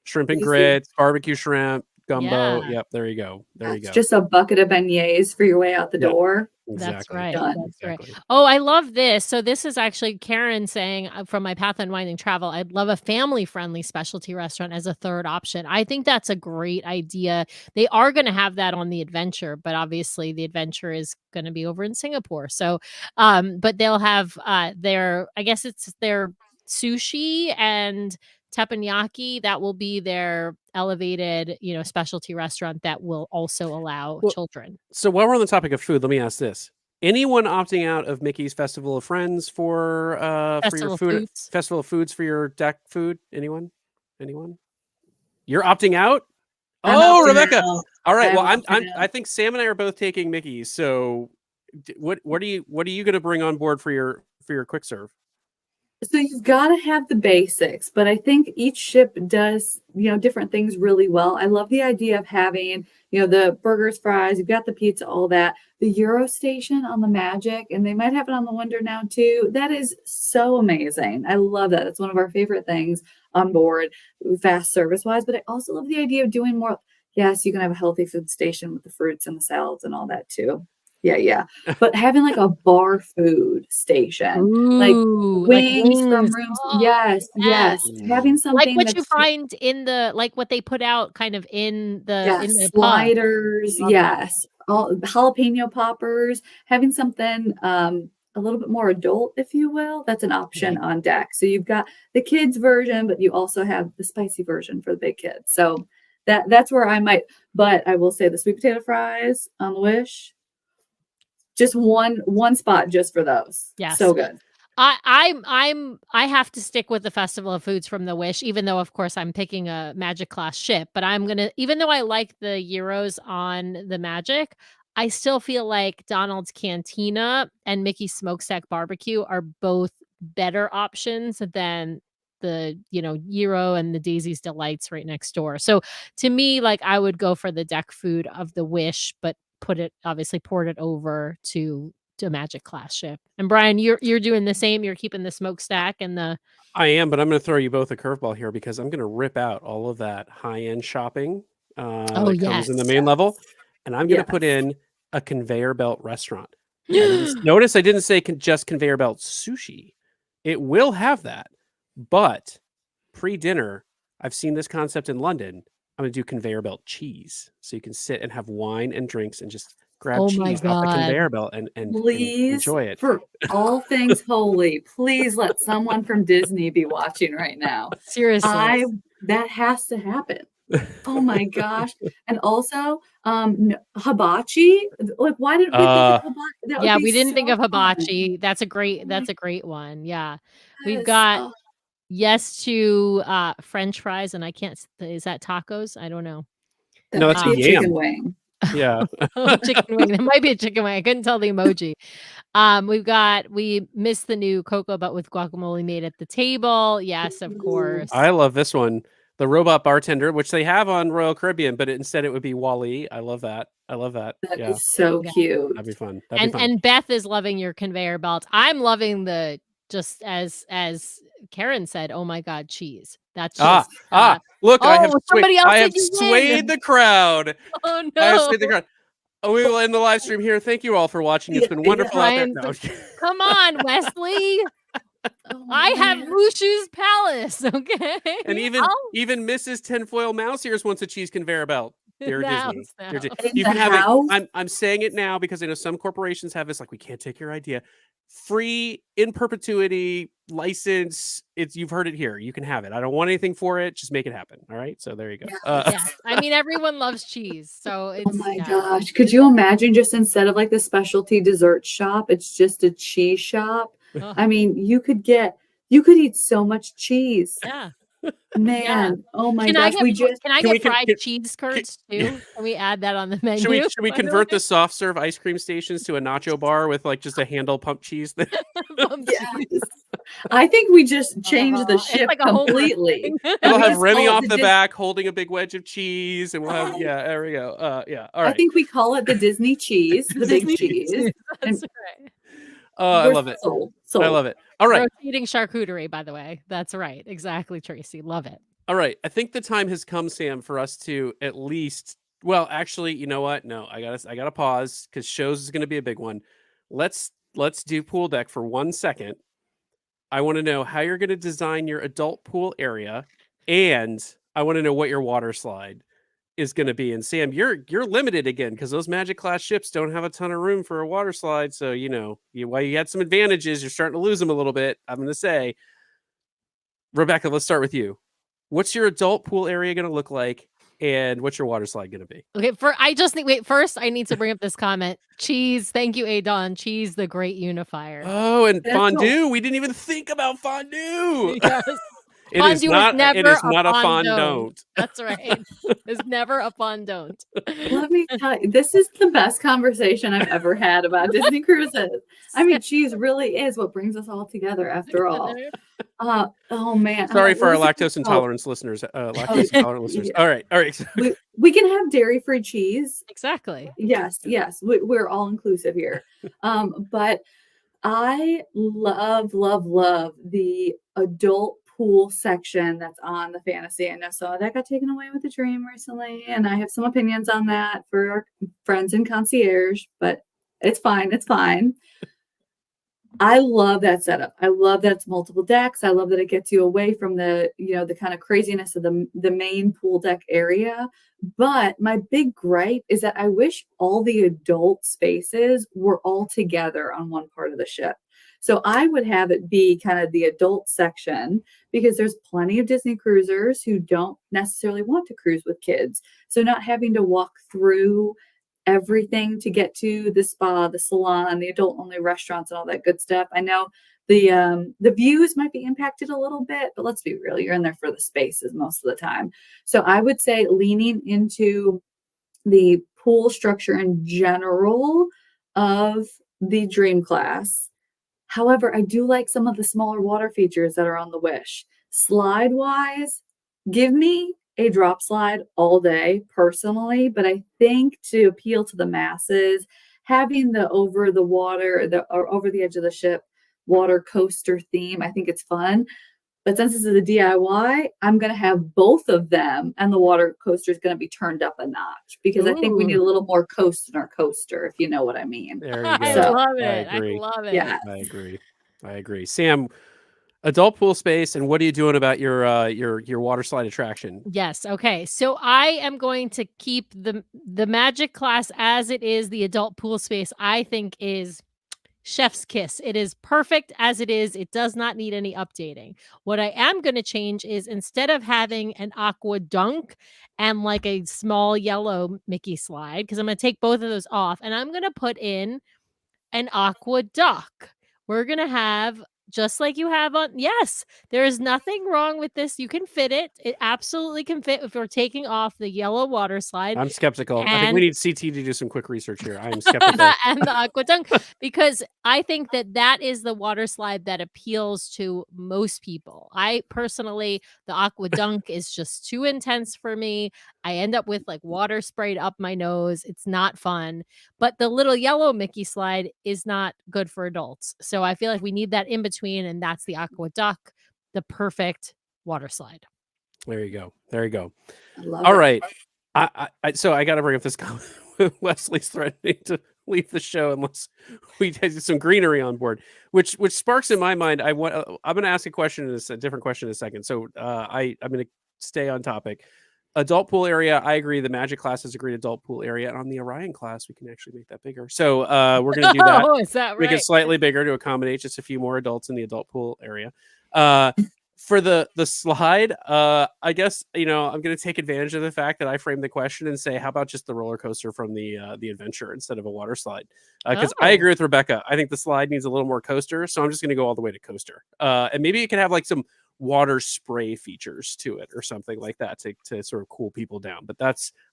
Shrimp and You see, grits, barbecue shrimp, gumbo. yeah. Yep, there you go. There you that's go. just a bucket of beignets for your way out the Yeah, door. That's exactly. right. Done. That's right. Exactly. Oh, I love this. So this is actually Karen saying from my Path Unwinding Travel, I'd love a family-friendly specialty restaurant as a third option. I think that's a great idea. They are going to have that on the Adventure, but obviously the Adventure is going to be over in Singapore. So, but they'll have their, I guess it's their sushi and teppanyaki. That will be their elevated, specialty restaurant that will also allow Well, children. so while we're on the topic of food, let me ask this. Anyone opting out of Mickey's Festival of Friends for your Festival food foods. Festival of Foods for your deck food? Anyone? Anyone? You're opting out? I'm Oh, opting Rebecca. out. All right. I'm Well, opting I out. think Sam and I are both taking Mickey's. So what are you going to bring on board for your quick serve? So you've got to have the basics, but I think each ship does, different things really well. I love the idea of having, the burgers, fries, you've got the pizza, all that. The Euro station on the Magic, and they might have it on the Wonder now too. That is so amazing. I love that. It's one of our favorite things on board, fast service wise. But I also love the idea of doing more. Yes, you can have a healthy food station with the fruits and the salads and all that too. Yeah, yeah. But having like a bar food station, like Ooh, like wings from wings. rooms. Oh, Yes, yes. yes. Having Like something what you that's find in the like what they put out kind of in the pub. sliders, Love that. yes. All jalapeno poppers, having something a little bit more adult, if you will, that's an option Like on deck. So you've got the kids version, but you also have the spicy version for the big kids. So that's where I might, but I will say the sweet potato fries on the Wish, just one spot just for those. yes. So good. I have to stick with the Festival of Foods from the Wish, even though of course I'm picking a Magic class ship, but I'm gonna even though I like the Euros on the Magic, I still feel like Donald's Cantina and Mickey's Smokestack Barbecue are both better options than the, Euro and the Daisy's Delights right next door. So to me, like I would go for the deck food of the Wish, but port it over to a Magic class ship. And Brian, you're doing the same. You're keeping the smokestack and the. I am, but I'm going to throw you both a curveball here because I'm going to rip out all of that high-end shopping that comes in the Yes. main level, and I'm going to put in a conveyor belt restaurant. Notice I didn't say just conveyor belt sushi. It will have that, but pre-dinner, I've seen this concept in London. I'm going to do conveyor belt cheese, so you can sit and have wine and drinks and just grab Oh my cheese off the God. conveyor belt and Please, enjoy it. for all things holy, please let someone from Disney be watching right now. Seriously. That has to happen. Oh my gosh. And also, hibachi. Like, why didn't we think of hibachi? Yeah, we didn't think of fun. hibachi. That's a great one. Yeah. We've got Yes. yes to French fries, and I can't. Is that tacos? I don't know. No, that's a Might be yam. chicken wing. Yeah. Chicken wing. That might be a chicken wing. I couldn't tell the emoji. We missed the new cocoa, but with guacamole made at the table. Yes, of course. I love this one. The robot bartender, which they have on Royal Caribbean, but instead it would be Wall-E. I love that. That Yeah, is so cute. that'd be fun. And Beth is loving your conveyor belt. I'm loving the just as Karen said. Oh my God, cheese. That's just look, I have somebody else I have said you swayed win. the crowd. Oh I have no. swayed the crowd. We will end the live stream here. Thank you all for watching. It's been wonderful out there. Brian, No. come on, Wesley. I have Mushu's Palace, okay? And even Mrs. Tinfoil Mouse Ears wants a cheese conveyor belt. They're Disney. They're you can have it. I'm saying it now because I know some corporations have this. Like, we can't take your idea. Free in perpetuity license. You've heard it here. You can have it. I don't want anything for it. Just make it happen. All right. So there you go. Yeah. I mean, everyone loves cheese. So it's oh my gosh. Could you imagine just instead of like the specialty dessert shop, it's just a cheese shop? I mean, you could eat so much cheese. Yeah. Man. Yeah. Oh my gosh. Can I get fried cheese curds too? Can we add that on the menu? Should we convert the soft serve ice cream stations to a nacho bar with like just a handle pump cheese? Yes. I think we just changed the ship like completely. We'll have Remy off the back holding a big wedge of cheese, and we'll have there we go. All right. I think we call it the Disney cheese, the big cheese. That's right. I love it. Sold. I love it. All right. Rotating charcuterie, by the way. That's right. Exactly, Tracy. Love it. All right. I think the time has come, Sam, for us to at least. Well, actually, you know what? No, I gotta pause because shows is going to be a big one. Let's do pool deck for 1 second. I want to know how you're going to design your adult pool area, and I want to know what your water slide is going to be. And Sam, you're limited again because those Magic class ships don't have a ton of room for a water slide. So while you had some advantages, you're starting to lose them a little bit. I'm going to say, Rebecca, let's start with you. What's your adult pool area going to look like, and what's your water slide going to be? Okay, first I need to bring up this comment. Cheese, thank you, Adon. Cheese, the great unifier. Oh, and fondue. We didn't even think about fondue. Yes. It is not a fondant. That's right. It's never a fondant. Let me tell you, this is the best conversation I've ever had about Disney cruises. I mean, cheese really is what brings us all together after all. Oh man. Sorry for our lactose intolerant listeners. Lactose intolerant listeners. All right. We can have dairy-free cheese. Exactly. Yes. We're all inclusive here. But I love the adult pool section that's on the fantasy. I know some of that got taken away with the dream recently, and I have some opinions on that for our friends in concierge, but it's fine. I love that setup. I love that it's multiple decks. I love that it gets you away from the kind of craziness of the main pool deck area. But my big gripe is that I wish all the adult spaces were all together on one part of the ship. So I would have it be kind of the adult section because there's plenty of Disney cruisers who don't necessarily want to cruise with kids. So not having to walk through everything to get to the spa, the salon, the adult only restaurants and all that good stuff. I know the views might be impacted a little bit, but let's be real, you're in there for the spaces most of the time. So I would say leaning into the pool structure in general of the Dream class. However, I do like some of the smaller water features that are on the Wish. Slide wise, give me a drop slide all day personally, but I think to appeal to the masses, having the over the water, or over the edge of the ship water coaster theme, I think it's fun. But since this is a DIY, I'm going to have both of them, and the water coaster is going to be turned up a notch because I think we need Ooh. a little more coast in our coaster, if you know what I mean. There you I go. love I it. I agree. love it. Yeah. I agree. I agree. Sam, adult pool space, and what are you doing about your water slide attraction? Yes. Okay. So I am going to keep the magic class as it is. The adult pool space, I think, is chef's kiss. It is perfect as it is. It does not need any updating. What I am going to change is, instead of having an aqua dunk and like a small yellow Mickey slide, because I'm going to take both of those off, and I'm going to put in an aqua duck. We're going to have, just like you have on, yes, there is nothing wrong with this. You can fit it. It absolutely can fit if we're taking off the yellow water slide. I'm skeptical. I think And we need CT to do some quick research here. I am skeptical. and the aqua dunk, because I think that is the water slide that appeals to most people. I personally, the aqua dunk is just too intense for me. I end up with like water sprayed up my nose. It's not fun. But the little yellow Mickey slide is not good for adults. So I feel like we need that in between, and that's the aqua duck, the perfect water slide. There you go. There you go. I love All it. right. So I got to bring up this comment. Wesley's threatening to leave the show unless we take some greenery on board, which sparks in my mind. I'm going to ask a question, a different question in a second. So I'm going to stay on topic. Adult pool area. I agree. The Magic class is a great adult pool area, and on the Orion class, we can actually make that bigger. So we're going to do that. Oh, is that Make right? it slightly bigger to accommodate just a few more adults in the adult pool area. For the slide, I guess, I'm going to take advantage of the fact that I framed the question and say, how about just the roller coaster from the adventure instead of a water slide? Because I agree with Rebecca. I think the slide needs a little more coaster, so I'm just going to go all the way to coaster. And maybe it can have like some water spray features to it or something like that to sort of cool people down. But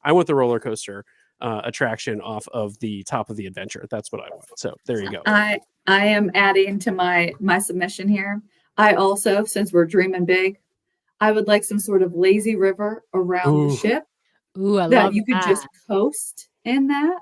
I want the roller coaster attraction off of the top of the adventure. That's what I want. So there you go. I am adding to my submission here. I also, since we're dreaming big, I would like some sort of lazy river around the ship. Ooh, I that love you could that. just coast in that.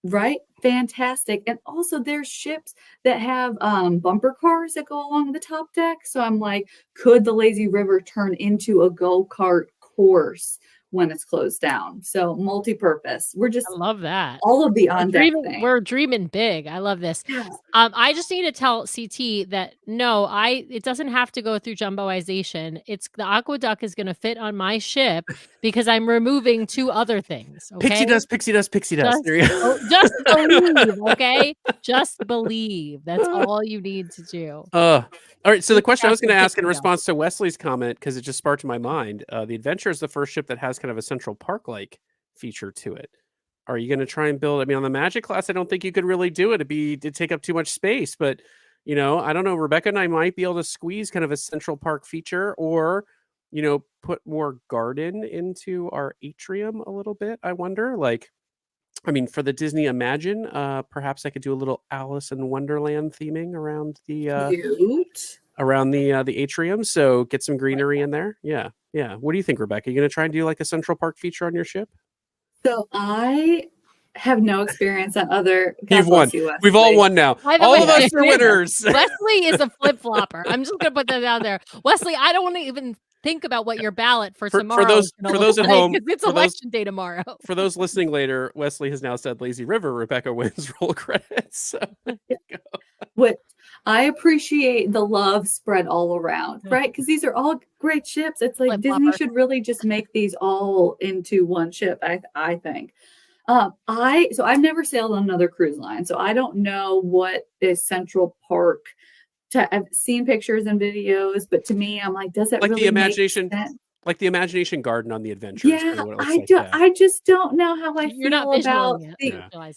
Right? Fantastic. And also there's ships that have bumper cars that go along the top deck. So I'm like, could the lazy river turn into a go-kart course when it's closed down? So multi-purpose. We're just, I love that. all of the on deck things. We're dreaming big. I love this. Yeah. I just need to tell CT that no, it doesn't have to go through jumboization. It's the aqua duck is going to fit on my ship because I'm removing 2 other things. Okay? Pixie dust, pixie dust, pixie dust. There you go. Just believe, okay? Just believe. That's all you need to do. All right. So the question I was going to That's ask in the response to Wesley's comment, because it just sparked in my mind, the Adventure is the first ship that has kind of a Central Park-like feature to it. Are you going to try and build? I mean, on the Magic class, I don't think you could really do it. It'd take up too much space. But I don't know. Rebecca and I might be able to squeeze kind of a Central Park feature, or put more garden into our atrium a little bit. I wonder. For the Disney Imagine, perhaps I could do a little Alice in Wonderland theming around the atrium. So get some greenery in there. Yeah. What do you think, Rebecca? You going to try and do like a Central Park feature on your ship? So I have no experience on other. You've won. We've all won now. All of us are winners. Wesley is a flip flopper. I'm just gonna put that out there. Wesley, I don't want to even think about what your ballot for tomorrow. For those at home, it's election day tomorrow. For those listening later, Wesley has now said Lazy River. Rebecca wins roll credits. So there you go. What I appreciate the love spread all around, right? Because these are all great ships. It's like Disney should really just make these all into one ship. I think. I've never sailed on another cruise line, so I don't know what is Central Park. I've seen pictures and videos, but to me, I'm like, does it like really the imagination, make sense? like the Imagination Garden on the Adventure? Yeah, I just don't know how I feel about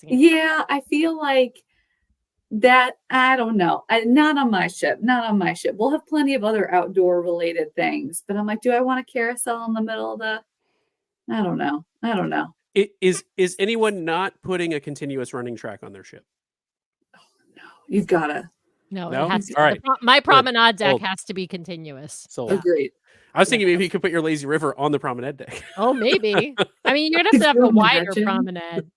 Yeah, I feel like that. I don't know. Not on my ship. We'll have plenty of other outdoor related things, but I'm like, do I want a carousel in the middle of the? I don't know. Is anyone not putting a continuous running track on their ship? Oh, no, you've got to. No, No? it has to. All right. My promenade deck Sold. has to be continuous. Sold. Agreed. I was thinking maybe you could put your Lazy River on the promenade deck. Oh, maybe. I mean, you're gonna have to have a wider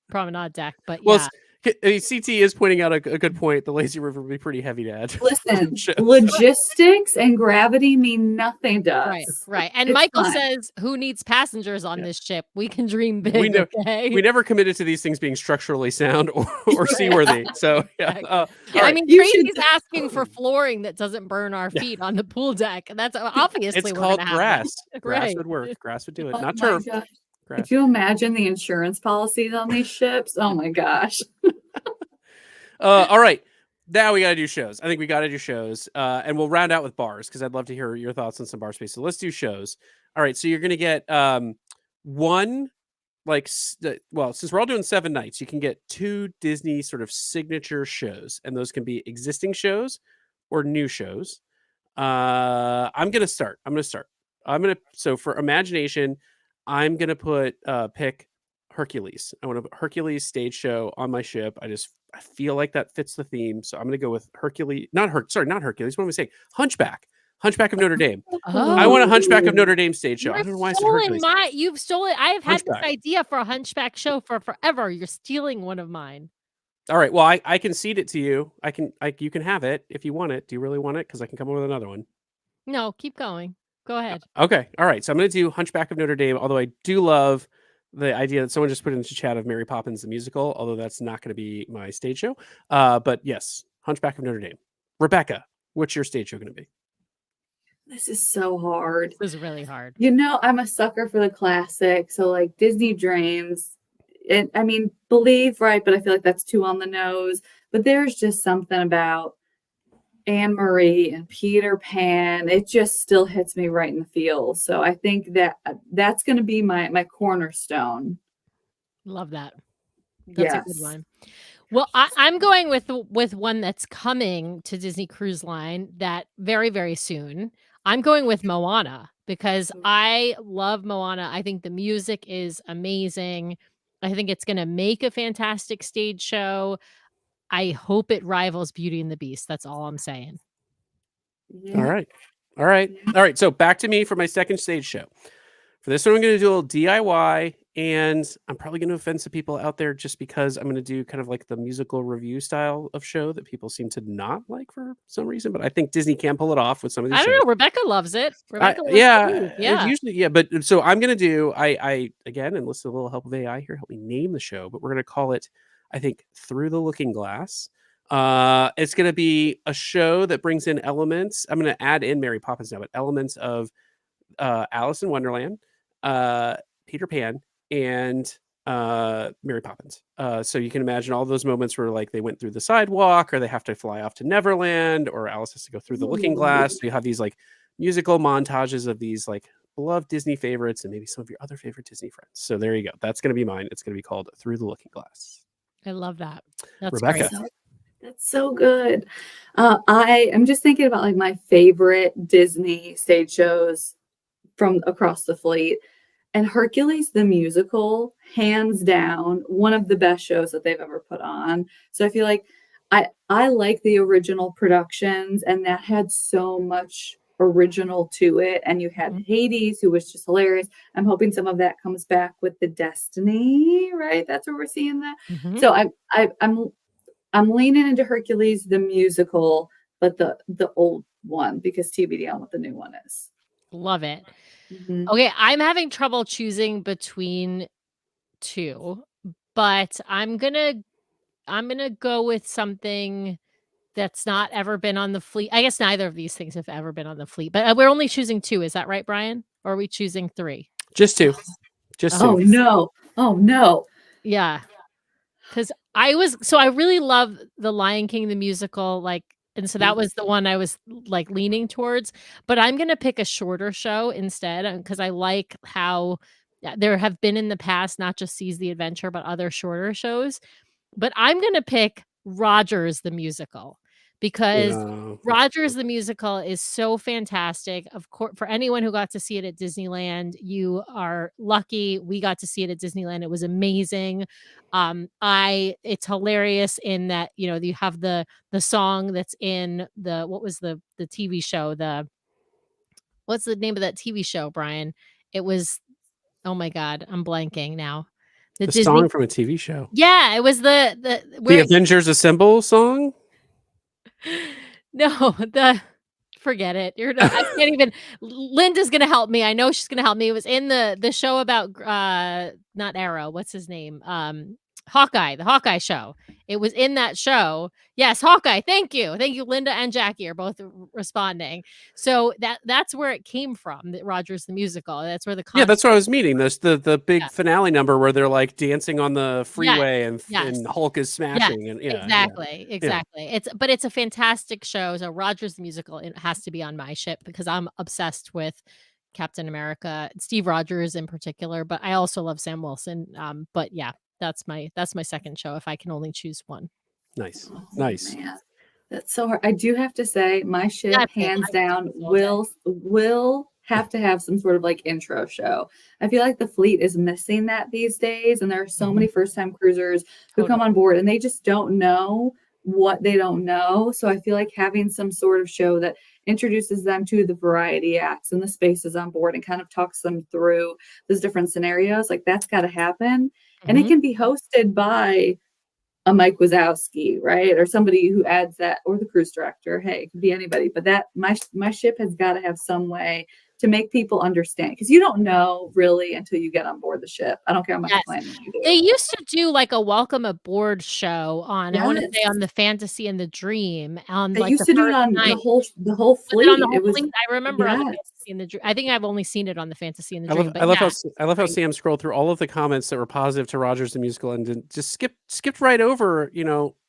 promenade deck, but Well, yeah. CT is pointing out a good point. The lazy river would be pretty heavy to add. Listen, Shows. logistics and gravity mean nothing to Right, us. right. And It's Michael fine. says, "Who needs passengers on Yeah. this ship? We can dream big." We know- okay. We never committed to these things being structurally sound or seaworthy. So yeah. Exactly. All Yeah, I right. mean, you Tracy's should- asking for flooring that doesn't burn our feet on the pool deck. That's obviously It's we're called gonna have grass. that. Grass Right. would work. Grass would do it. Oh Not my turf. gosh. Grass. Could you imagine the insurance policies on these ships? Oh my gosh. All right. Now we got to do shows. I think we got to do shows. And we'll round out with bars because I'd love to hear your thoughts on some bar space. So let's do shows. All right. So you're going to get one, well, since we're all doing 7 nights, you can get 2 Disney sort of signature shows. And those can be existing shows or new shows. I'm going to start. So for imagination, I'm going to pick Hercules. I want to put Hercules stage show on my ship. I feel like that fits the theme. So I'm going to go with Hercules, not Hercules. What am I saying? Hunchback of Notre Dame. I want a Hunchback of Notre Dame stage show. I don't know why I said Hercules. You've stolen. I have had this Hunchback. idea for a Hunchback show for forever. You're stealing one of mine. All right. Well, I can cede it to you. You can have it if you want it. Do you really want it? Because I can come up with another one. No, keep going. Go ahead. Okay. All right. So I'm going to do Hunchback of Notre Dame, although I do love the idea that someone just put into chat of Mary Poppins the musical, although that's not going to be my stage show. But yes, Hunchback of Notre Dame. Rebecca, what's your stage show going to be? This is so hard. This is really hard. You know, I'm a sucker for the classic. So like Disney Dreams. And I mean, Believe, right? But I feel like that's too on the nose. But there's just something about Anne Marie and Peter Pan. It just still hits me right in the feels. So I think that's going to be my cornerstone. Love that. That's Yes. a good one. Well, I'm going with one that's coming to Disney Cruise Line that very, very soon. I'm going with Moana because I love Moana. I think the music is amazing. I think it's going to make a fantastic stage show. I hope it rivals Beauty and the Beast. That's all I'm saying. Yeah. All right. So back to me for my second stage show. For this one, I'm going to do a little DIY, and I'm probably going to offend some people out there just because I'm going to do kind of like the musical review style of show that people seem to not like for some reason. But I think Disney can pull it off with some of these I don't shows. know. Rebecca loves it. Rebecca loves it yeah. usually, yeah. But so I'm going to do, I again, enlist a little help of AI here, help me name the show, but we're going to call it, I think, Through the Looking Glass. It's going to be a show that brings in elements. I'm going to add in Mary Poppins now, but elements of Alice in Wonderland, Peter Pan, and Mary Poppins. So you can imagine all those moments where like they went through the sidewalk, or they have to fly off to Neverland, or Alice has to go through the Looking Glass. So you have these like musical montages of these like beloved Disney favorites and maybe some of your other favorite Disney friends. So there you go. That's going to be mine. It's going to be called Through the Looking Glass. I love that. That's Rebecca. great. That's so good. I am just thinking about like my favorite Disney stage shows from across the fleet. And Hercules the musical, hands down, one of the best shows that they've ever put on. So I feel like I like the original productions, and that had so much original to it. And you had Hades, who was just hilarious. I'm hoping some of that comes back with the Destiny, right? That's where we're seeing that. Mhm. So I'm leaning into Hercules the musical, but the old one, because TBD on what the new one is. Love it. Mhm. Okay, I'm having trouble choosing between 2, but I'm gonna go with something that's not ever been on the fleet. I guess neither of these things have ever been on the fleet, but we're only choosing 2. Is that right, Brian? Or are we choosing 3? Just 2. Oh no. Yeah. Because I really love The Lion King, the musical, like, and so that was the one I was like leaning towards, but I'm going to pick a shorter show instead because I like how there have been in the past, not just Seize the Adventure, but other shorter shows. But I'm going to pick Rogers the musical because Rogers the musical is so fantastic. Of course, for anyone who got to see it at Disneyland, you are lucky. We got to see it at Disneyland. It was amazing. It's hilarious in that, you know, you have the song that's in what was the TV show? What's the name of that TV show, Brian? It was, oh my God, I'm blanking now. The The Disney. song from a TV show. Yeah, it was the The where it- Avengers Assemble song? no, forget it. You're not, I can't even. Linda's gonna help me. I know she's gonna help me. It was in the show about not Arrow. What's his name? Hawkeye, the Hawkeye show. It was in that show. Yes, Hawkeye. Thank you. Thank you. Linda and Jackie are both responding. So that's where it came from. That Rogers the musical. That's where the Yeah, concept. that's what I was meaning. There's the big Yeah. finale number where they're like dancing on the freeway and Yes. Hulk is Yes, smashing and exactly. But it's a fantastic show. So Rogers the musical, it has to be on my ship because I'm obsessed with Captain America, Steve Rogers in particular, but I also love Sam Wilson. But yeah, that's my second show if I can only choose one. Nice. Oh, Nice. man. That's so hard. I do have to say, my ship, That's it. hands I down, could do this all will have to have some sort of like intro show. I feel like the fleet is missing that these days, and there are so many first-time cruisers who come Totally. on board and they just don't know what they don't know. So I feel like having some sort of show that introduces them to the variety acts and the spaces on board and kind of talks them through those different scenarios, like that's got to happen. And it Mhm. can be hosted by a Mike Wazowski, right? Or somebody who adds that, or the cruise director. Hey, it could be anybody, but that my ship has got to have some way to make people understand, because you don't know really until you get on board the ship. I don't care how much Yes. planning you do. They used to do like a welcome aboard show on, I want to say Yes. on the Fantasy and the Dream on They like used the to do it first on night. the whole Was it on the fleet. whole It was, fleet? I remember on the yes. Fantasy and the Dream. I think I've only seen it on the Fantasy and the I Dream, love but I love how yeah, I love how great. Sam scrolled through all of the comments that were positive to Rogers the musical and just skipped right over,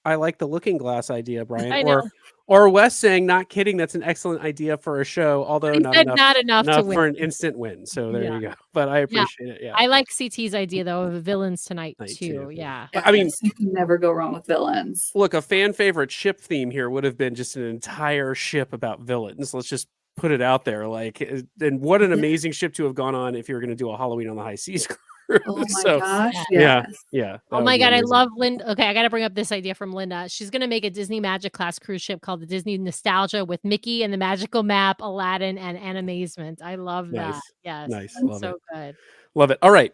I like the looking glass idea, Brian, I know. or Wes saying, not kidding, that's an excellent idea for a show, although He not said enough not enough to win. for an instant win. So there Yeah. you go. But I Yeah. appreciate it. Yeah. I like CT's idea though of villains tonight Night too. too. Yeah. I mean, Yes, you can never go wrong with villains. look, a fan favorite ship theme here would have been just an entire ship about villains. Let's just put it out there. Like, and what an amazing ship to have gone on if you were going to do a Halloween on the High Seas cruise. Oh my So gosh, Yeah. yes. yeah. Oh my God, I love Linda. Okay, I got to bring up this idea from Linda. She's going to make a Disney Magic Class cruise ship called the Disney Nostalgia with Mickey and the Magical Map, Aladdin, and Animazement. I love that. Nice. Yes. Nice. That's Love so it. good. Love it. All right.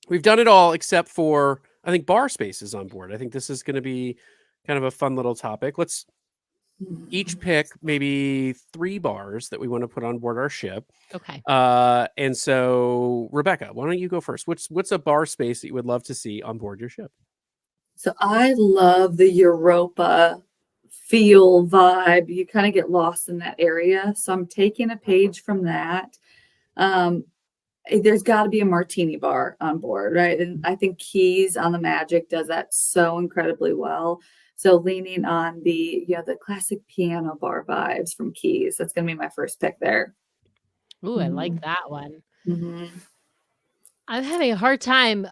We've done it all except for, I think, bar spaces on board. I think this is going to be kind of a fun little topic. Let's each pick maybe 3 bars that we want to put on board our ship. Okay. And so, Rebecca, why don't you go first? What's a bar space that you would love to see on board your ship? So I love the Europa feel vibe. You kind of get lost in that area. So I'm taking a page from that. There's got to be a martini bar on board, right? And I think Keys on the Magic does that so incredibly well. So leaning on the classic piano bar vibes from Keys. That's going to be my first pick there. Ooh, I like that one. Mm-hmm. I'm having a hard time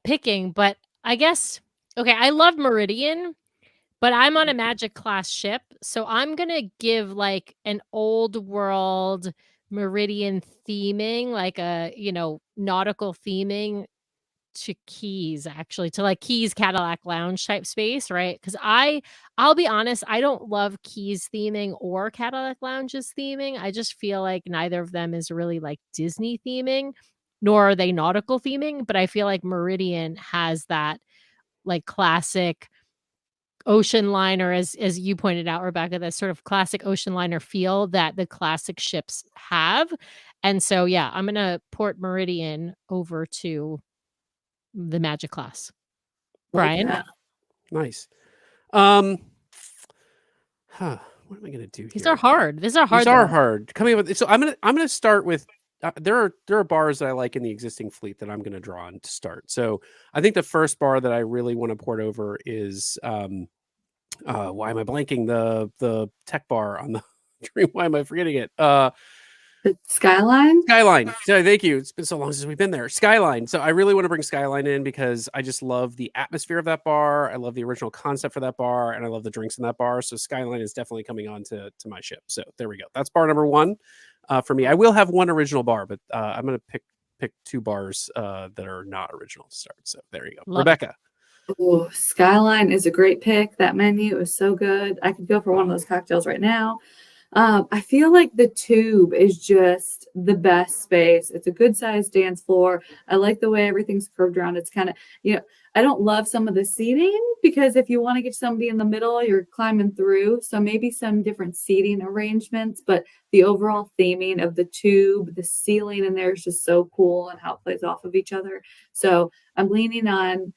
picking, but I guess, okay, I love Meridian, but I'm on a Magic Class ship. So I'm going to give like an old world Meridian theming, like a, nautical theming to Keys, actually, to like Keys Cadillac Lounge type space, right? Because I'll be honest, I don't love Keys theming or Cadillac Lounge's theming. I just feel like neither of them is really like Disney theming, nor are they nautical theming. But I feel like Meridian has that like classic ocean liner, as you pointed out, Rebecca, that sort of classic ocean liner feel that the classic ships have. And so, yeah, I'm gonna port Meridian over to the Magic Class. Brian? Like Nice. What am I gonna do here? These are hard. These are hard. These are though. hard. Coming up with, so I'm gonna start with there are bars that I like in the existing fleet that I'm gonna draw on to start. So I think the first bar that I really want to port over is why am I blanking, the tech bar on the Dream? Why am I forgetting it? The Skyline? Skyline. So thank you. It's been so long since we've been there. Skyline. So I really want to bring Skyline in because I just love the atmosphere of that bar. I love the original concept for that bar, and I love the drinks in that bar. So Skyline is definitely coming on to my ship. So there we go. That's bar number 1 for me. I will have one original bar, but I'm going to pick 2 bars that are not original to start. So there you go. Love Rebecca. Oh, Skyline is a great pick. That menu is so good. I could go for one of those cocktails right now. I feel like the Tube is just the best space. It's a good sized dance floor. I like the way everything's curved around. It's kind of, I don't love some of the seating because if you want to get somebody in the middle, you're climbing through. So maybe some different seating arrangements, but the overall theming of the Tube, the ceiling in there is just so cool and how it plays off of each other. So I'm leaning on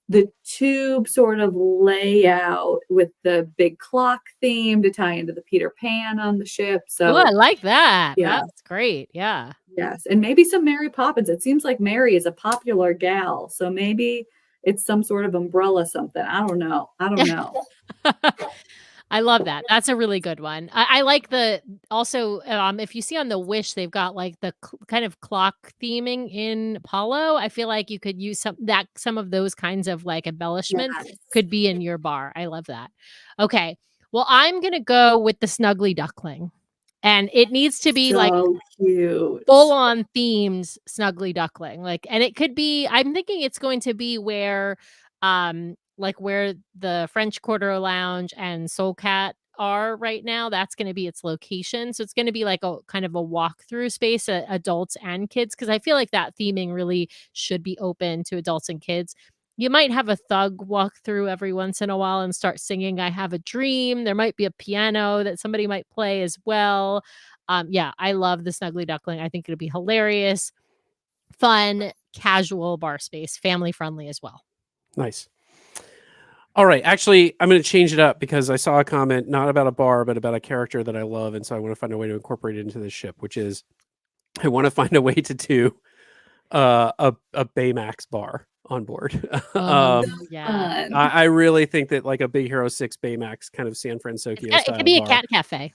the Tube sort of layout with the big clock theme to tie into the Peter Pan on the ship. Oh, I So like that. yeah, That's great. Yeah. yes, and maybe some Mary Poppins. It seems like Mary is a popular gal, so maybe it's some sort of umbrella something. I don't know. I don't know. I love that. That's a really good one. I like the also if you see on the Wish, they've got like the kind of clock theming in Apollo. I feel like you could use some of those kinds of like embellishments Yes. could be in your bar. I love that. Okay. Well, I'm gonna go with the Snuggly Duckling. And it needs to be like So cute. full on themed Snuggly Duckling. Like, and it could be, I'm thinking it's going to be where like where the French Quarter Lounge and Soul Cat are right now. That's going to be its location. So it's going to be like a kind of a walkthrough space, adults and kids, because I feel like that theming really should be open to adults and kids. You might have a thug walk through every once in a while and start singing I Have a Dream. There might be a piano that somebody might play as well. Yeah, I love the Snuggly Duckling. I think it'll be hilarious, fun, casual bar space, family friendly as well. Nice. All right. Actually, I'm going to change it up because I saw a comment not about a bar, but about a character that I love. And so I want to find a way to incorporate it into the ship, which is I want to find a way to do a Baymax bar on board. Yeah. I really think that like a Big Hero 6 Baymax kind of San Francisco It style could be bar. a cat cafe.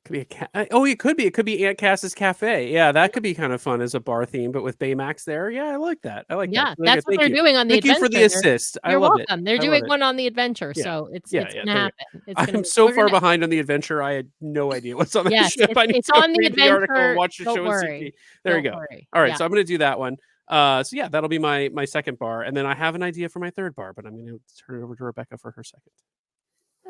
Could be a cat. Oh, it could be. It could be Aunt Cass's Cafe. Yeah, that could be kind of fun as a bar theme, but with Baymax there. Yeah, I like that. I like that. Yeah, Really that's good. what they're doing on the Thank you adventure. for the assist. I You're love welcome. it. They're I love doing it. one on the adventure, Yeah. so it's Yeah, gonna happen. It's gonna I'm so we're far gonna- behind on the adventure. I had no idea what's on the Yes, ship. I need it's to on the read the article, adventure. watch the Don't show, and worry. see. There you Don't go. worry. All right, Yeah. so I'm going to do that one. So yeah, that'll be my second bar, and then I have an idea for my third bar, but I'm going to turn it over to Rebecca for her second.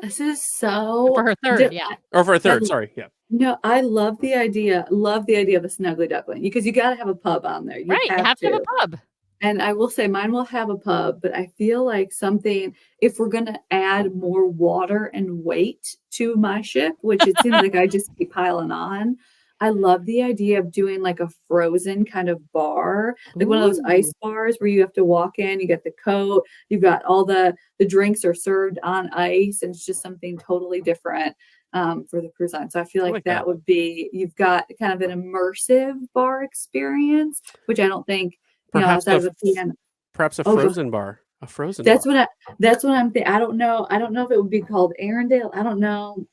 This is so For her third, yeah. Or for a third, sorry. Yeah. No, I love the idea. Love the idea of a Snuggly Duckling because you got to have a pub on there. Right, you have to have a pub. And I will say mine will have a pub, but I feel like something, if we're going to add more water and weight to my ship, which it seems like I just keep piling on, I love the idea of doing like a frozen kind of bar, like one of those ice bars where you have to walk in, you get the coat, you've got all the drinks are served on ice, and it's just something totally different for the cruise line. So I feel like that would be, you've got kind of an immersive bar experience, which I don't think, Perhaps outside of a piano. Perhaps a frozen bar. A frozen That's bar. what I'm thinking. I don't know if it would be called Arendelle. I don't know.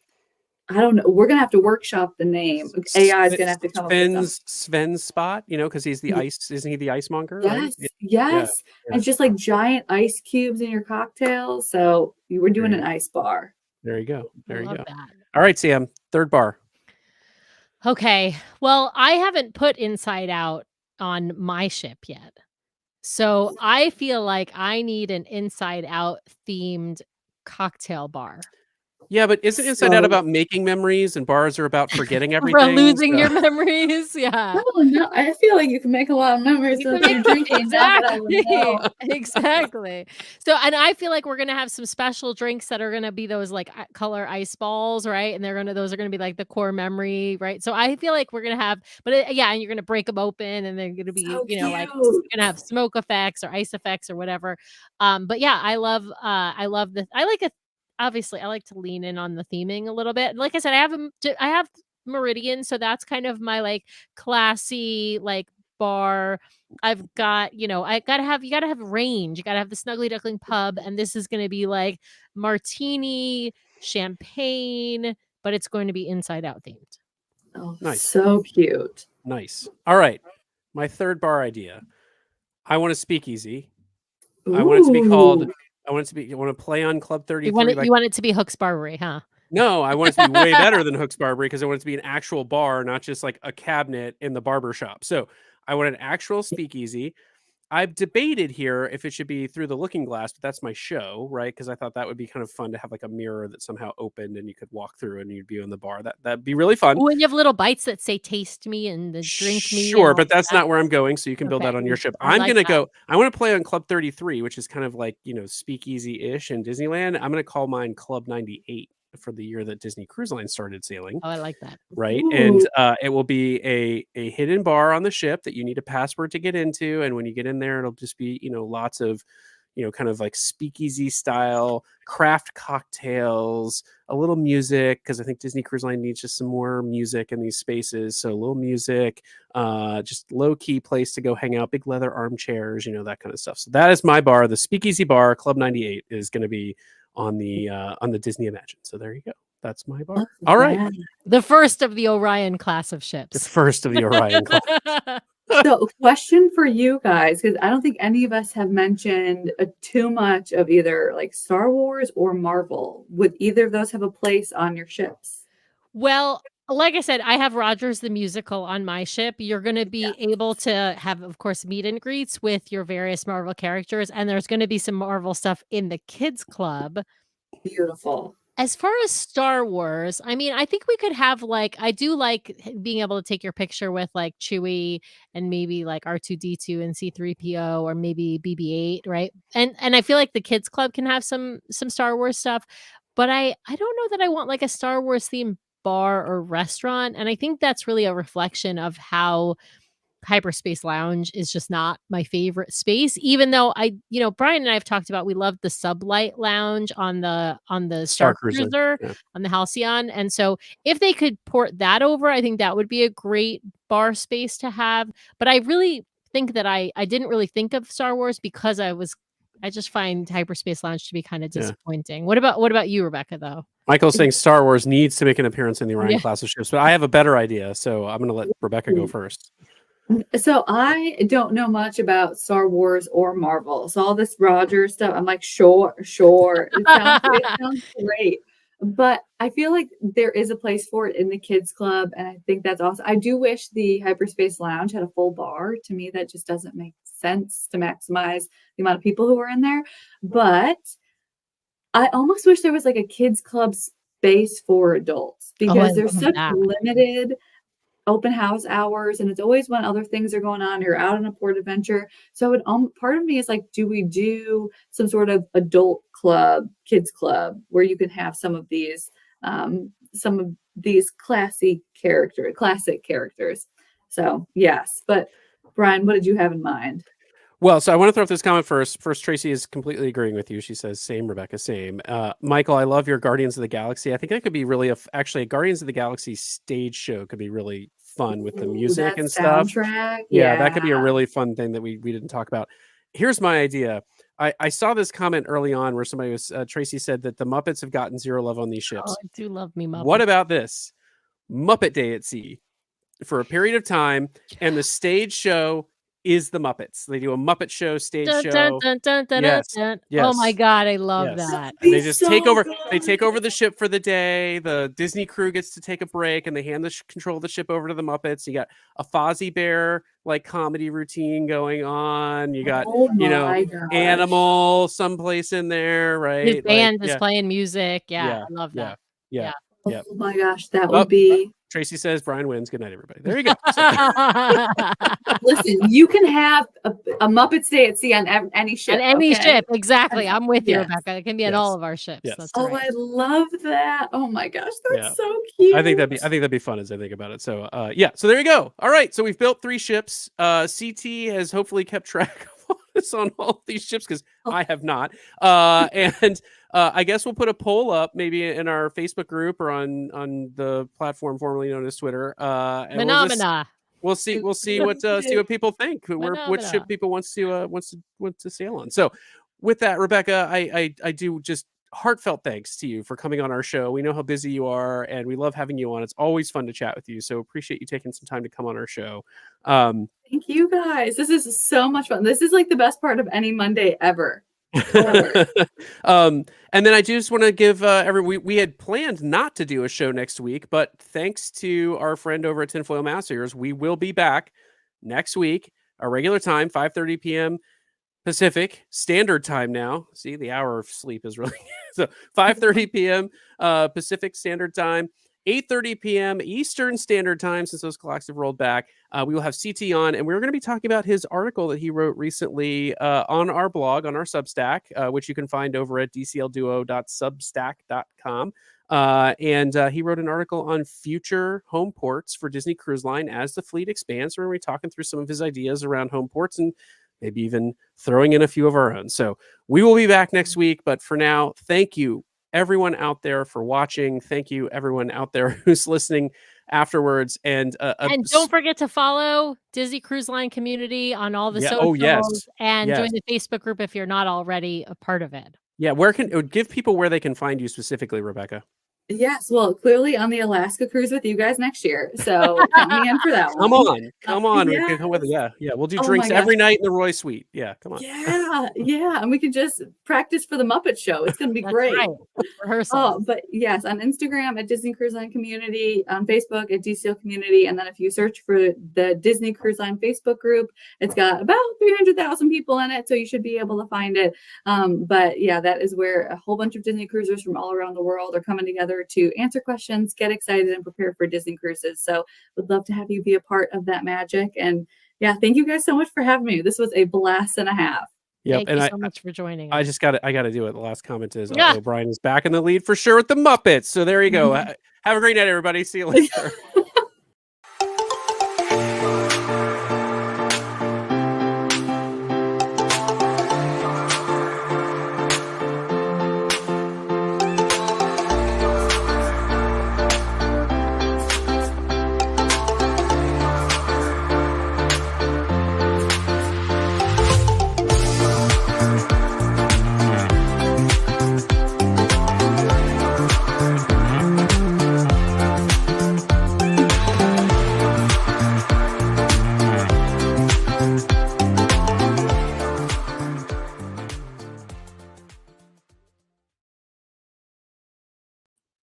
We're gonna have to workshop the name. AI is gonna have to come up with Sven's spot, because he's the ice. Isn't he the ice monger? Yes, right? yes. Yeah. And just like giant ice cubes in your cocktails. So you were doing an ice bar. There you go. There you go. That. All right, Sam. Third bar. Okay. Well, I haven't put Inside Out on my ship yet. So I feel like I need an Inside Out themed cocktail bar. Yeah, but isn't Inside Out about making memories and bars are about forgetting everything? For losing your memories? Yeah. Oh, no, I feel like you can make a lot of memories when you're drinking. Exactly. So, and I feel like we're going to have some special drinks that are going to be those like color ice balls, right? And those are going to be like the core memory, right? So I feel like we're going to have, and you're going to break them open and they're going to be, like you're going to have smoke effects or ice effects or whatever. But yeah, I love this. Obviously, I like to lean in on the theming a little bit. Like I said, I have Meridian, so that's kind of my like classy like bar. I've got, you gotta have range. You gotta have the Snuggly Duckling pub, and this is going to be like martini, champagne, but it's going to be Inside Out themed. Oh, nice. So cute. Nice. All right, my third bar idea. I want a speakeasy. Ooh. I want it to be called. I want to play on Club 33. You want it to be Hook's Barbery, huh? No, I want it to be way better than Hook's Barbery because I want it to be an actual bar, not just like a cabinet in the barber shop. So I want an actual speakeasy. I've debated here if it should be Through the Looking Glass, but that's my show, right? Because I thought that would be kind of fun to have like a mirror that somehow opened and you could walk through and you'd be in the bar. That'd be really fun. Oh, and you have little bites that say "taste me" and the "drink me" and Sure, all but that's that. not where I'm going. So you can build that Okay. on your ship. I like that. I want to play on Club 33, which is kind of like, speakeasy-ish in Disneyland. I'm going to call mine Club 98 for the year that Disney Cruise Line started sailing. Oh, I like that. Right. Ooh. And it will be a hidden bar on the ship that you need a password to get into. And when you get in there, it'll just be, lots of, kind of like speakeasy style craft cocktails, a little music, because I think Disney Cruise Line needs just some more music in these spaces. So a little music, just low key place to go hang out, big leather armchairs, that kind of stuff. So that is my bar. The Speakeasy Bar, Club 98, is going to be on the Disney Imagine. So there you go. That's my bar. All right. Yeah. The first of the Orion class of The ships. first of the Orion class. So, question for you guys, because I don't think any of us have mentioned too much of either like Star Wars or Marvel. Would either of those have a place on your ships? Well, like I said, I have Rogers the Musical on my ship. You're going to be able to have, of course, meet and greets with your various Marvel characters, and there's going to be some Marvel stuff in the kids club. Beautiful. As far as Star Wars, I mean, I think we could have I do like being able to take your picture with like Chewie and maybe like R2D2 and C3PO or maybe BB-8, right? And I feel like the kids club can have some Star Wars stuff, but I don't know that I want like a Star Wars themed bar or restaurant, and I think that's really a reflection of how Hyperspace Lounge is just not my favorite space, even though Brian and I have talked about we love the Sublight Lounge on the Star Cruiser, Yeah. on the Halcyon. And so if they could port that over, I think that would be a great bar space to have. But I really think that I didn't really think of Star Wars because I just find Hyperspace Lounge to be kind of disappointing. What about you, Rebecca, though? Michael's saying Star Wars needs to make an appearance in the Orion Yeah. class of ships, but I have a better idea. So I'm going to let Rebecca go first. So I don't know much about Star Wars or Marvel. So all this Rogers stuff, I'm like, sure. It sounds great. But I feel like there is a place for it in the kids club, and I think that's awesome. I do wish the Hyperspace Lounge had a full bar. To me, that just doesn't make sense to maximize the amount of people who are in there. But I almost wish there was like a kids club space for adults, because there's such limited open house hours, and it's always when other things are going on. You're out on a port adventure. So part of me is like, do we do some sort of adult club, kids club, where you can have some of these classic characters? So yes, but Brian, what did you have in mind? Well, so I want to throw up this comment first. First, Tracy is completely agreeing with you. She says, same, Rebecca, same. Michael, I love your Guardians of the Galaxy. I think that could be really, actually, a Guardians of the Galaxy stage show could be really fun with the music and stuff. Soundtrack. Yeah, that could be a really fun thing that we didn't talk about. Here's my idea. I saw this comment early on where somebody was, Tracy said that the Muppets have gotten zero love on these ships. Oh, I do love me Muppets. What about this? Muppet Day at Sea for a period of time, and the stage show is the Muppets. They do a Muppet show stage show. Yes. Oh my God, I love that. And they just take over. They take over the ship for the day. The Disney crew gets to take a break, and they hand the control of the ship over to the Muppets. You got a Fozzie Bear like comedy routine going on. You got Animal someplace in there, right? His band is playing music. Yeah, I love that. Yeah. Oh my gosh, that would be. Tracy says Brian wins. Good night, everybody. There you go. Listen, you can have a Muppets Day at Sea on any ship. On any ship, exactly. I'm with you, Rebecca. It can be on all of our ships. Yes. That's Oh, right. I love that. Oh my gosh, that's so cute. I think that'd be fun as I think about it. So so there you go. All right. So we've built 3 ships. CT has hopefully kept track of us on all of these ships, because I have not. And I guess we'll put a poll up maybe in our Facebook group or on the platform formerly known as Twitter. And we'll see what people think. What ship people wants to sail on. So with that, Rebecca, I do just heartfelt thanks to you for coming on our show. We know how busy you are, and we love having you on. It's always fun to chat with you. So appreciate you taking some time to come on our show. Thank you guys. This is so much fun. This is like the best part of any Monday ever. And then I just want to give we had planned not to do a show next week, but thanks to our friend over at Tinfoil Masters, we will be back next week. our regular time, 5:30 p.m. Pacific Standard Time now. See, the hour of sleep is really so 5:30 p.m. Pacific Standard Time, 8:30 p.m. Eastern Standard Time, since those clocks have rolled back. We will have CT on, and we're going to be talking about his article that he wrote recently on our blog, on our Substack, which you can find over at dclduo.substack.com. And he wrote an article on future home ports for Disney Cruise Line as the fleet expands. We're going to be talking through some of his ideas around home ports and maybe even throwing in a few of our own. So we will be back next week. But for now, thank you, everyone out there, for watching. Thank you, everyone out there who's listening afterwards. And don't forget to follow Disney Cruise Line Community on all the socials. Oh, yes. And join the Facebook group if you're not already a part of it. Yeah. Give people where they can find you specifically, Rebecca. Yes, well, clearly on the Alaska cruise with you guys next year. So count me in for that one. Come on. Yes. We can come with it. Yeah. We'll do Oh drinks my every gosh. night in the Roy Suite. Yeah, come on. Yeah. And we can just practice for the Muppet Show. It's going to be That's great. right. Rehearsal. Oh, but yes, on Instagram at Disney Cruise Line Community, on Facebook at DCL Community, and then if you search for the Disney Cruise Line Facebook group, it's got about 300,000 people in it, so you should be able to find it. But yeah, that is where a whole bunch of Disney cruisers from all around the world are coming together to answer questions, get excited, and prepare for Disney cruises. So would love to have you be a part of that magic. And yeah, thank you guys so much for having me. This was a blast and a half. Yep. Thank you so much for joining us. I got to do it. The last comment is O'Brien is back in the lead for sure with the Muppets. So there you go. Have a great night, everybody. See you later.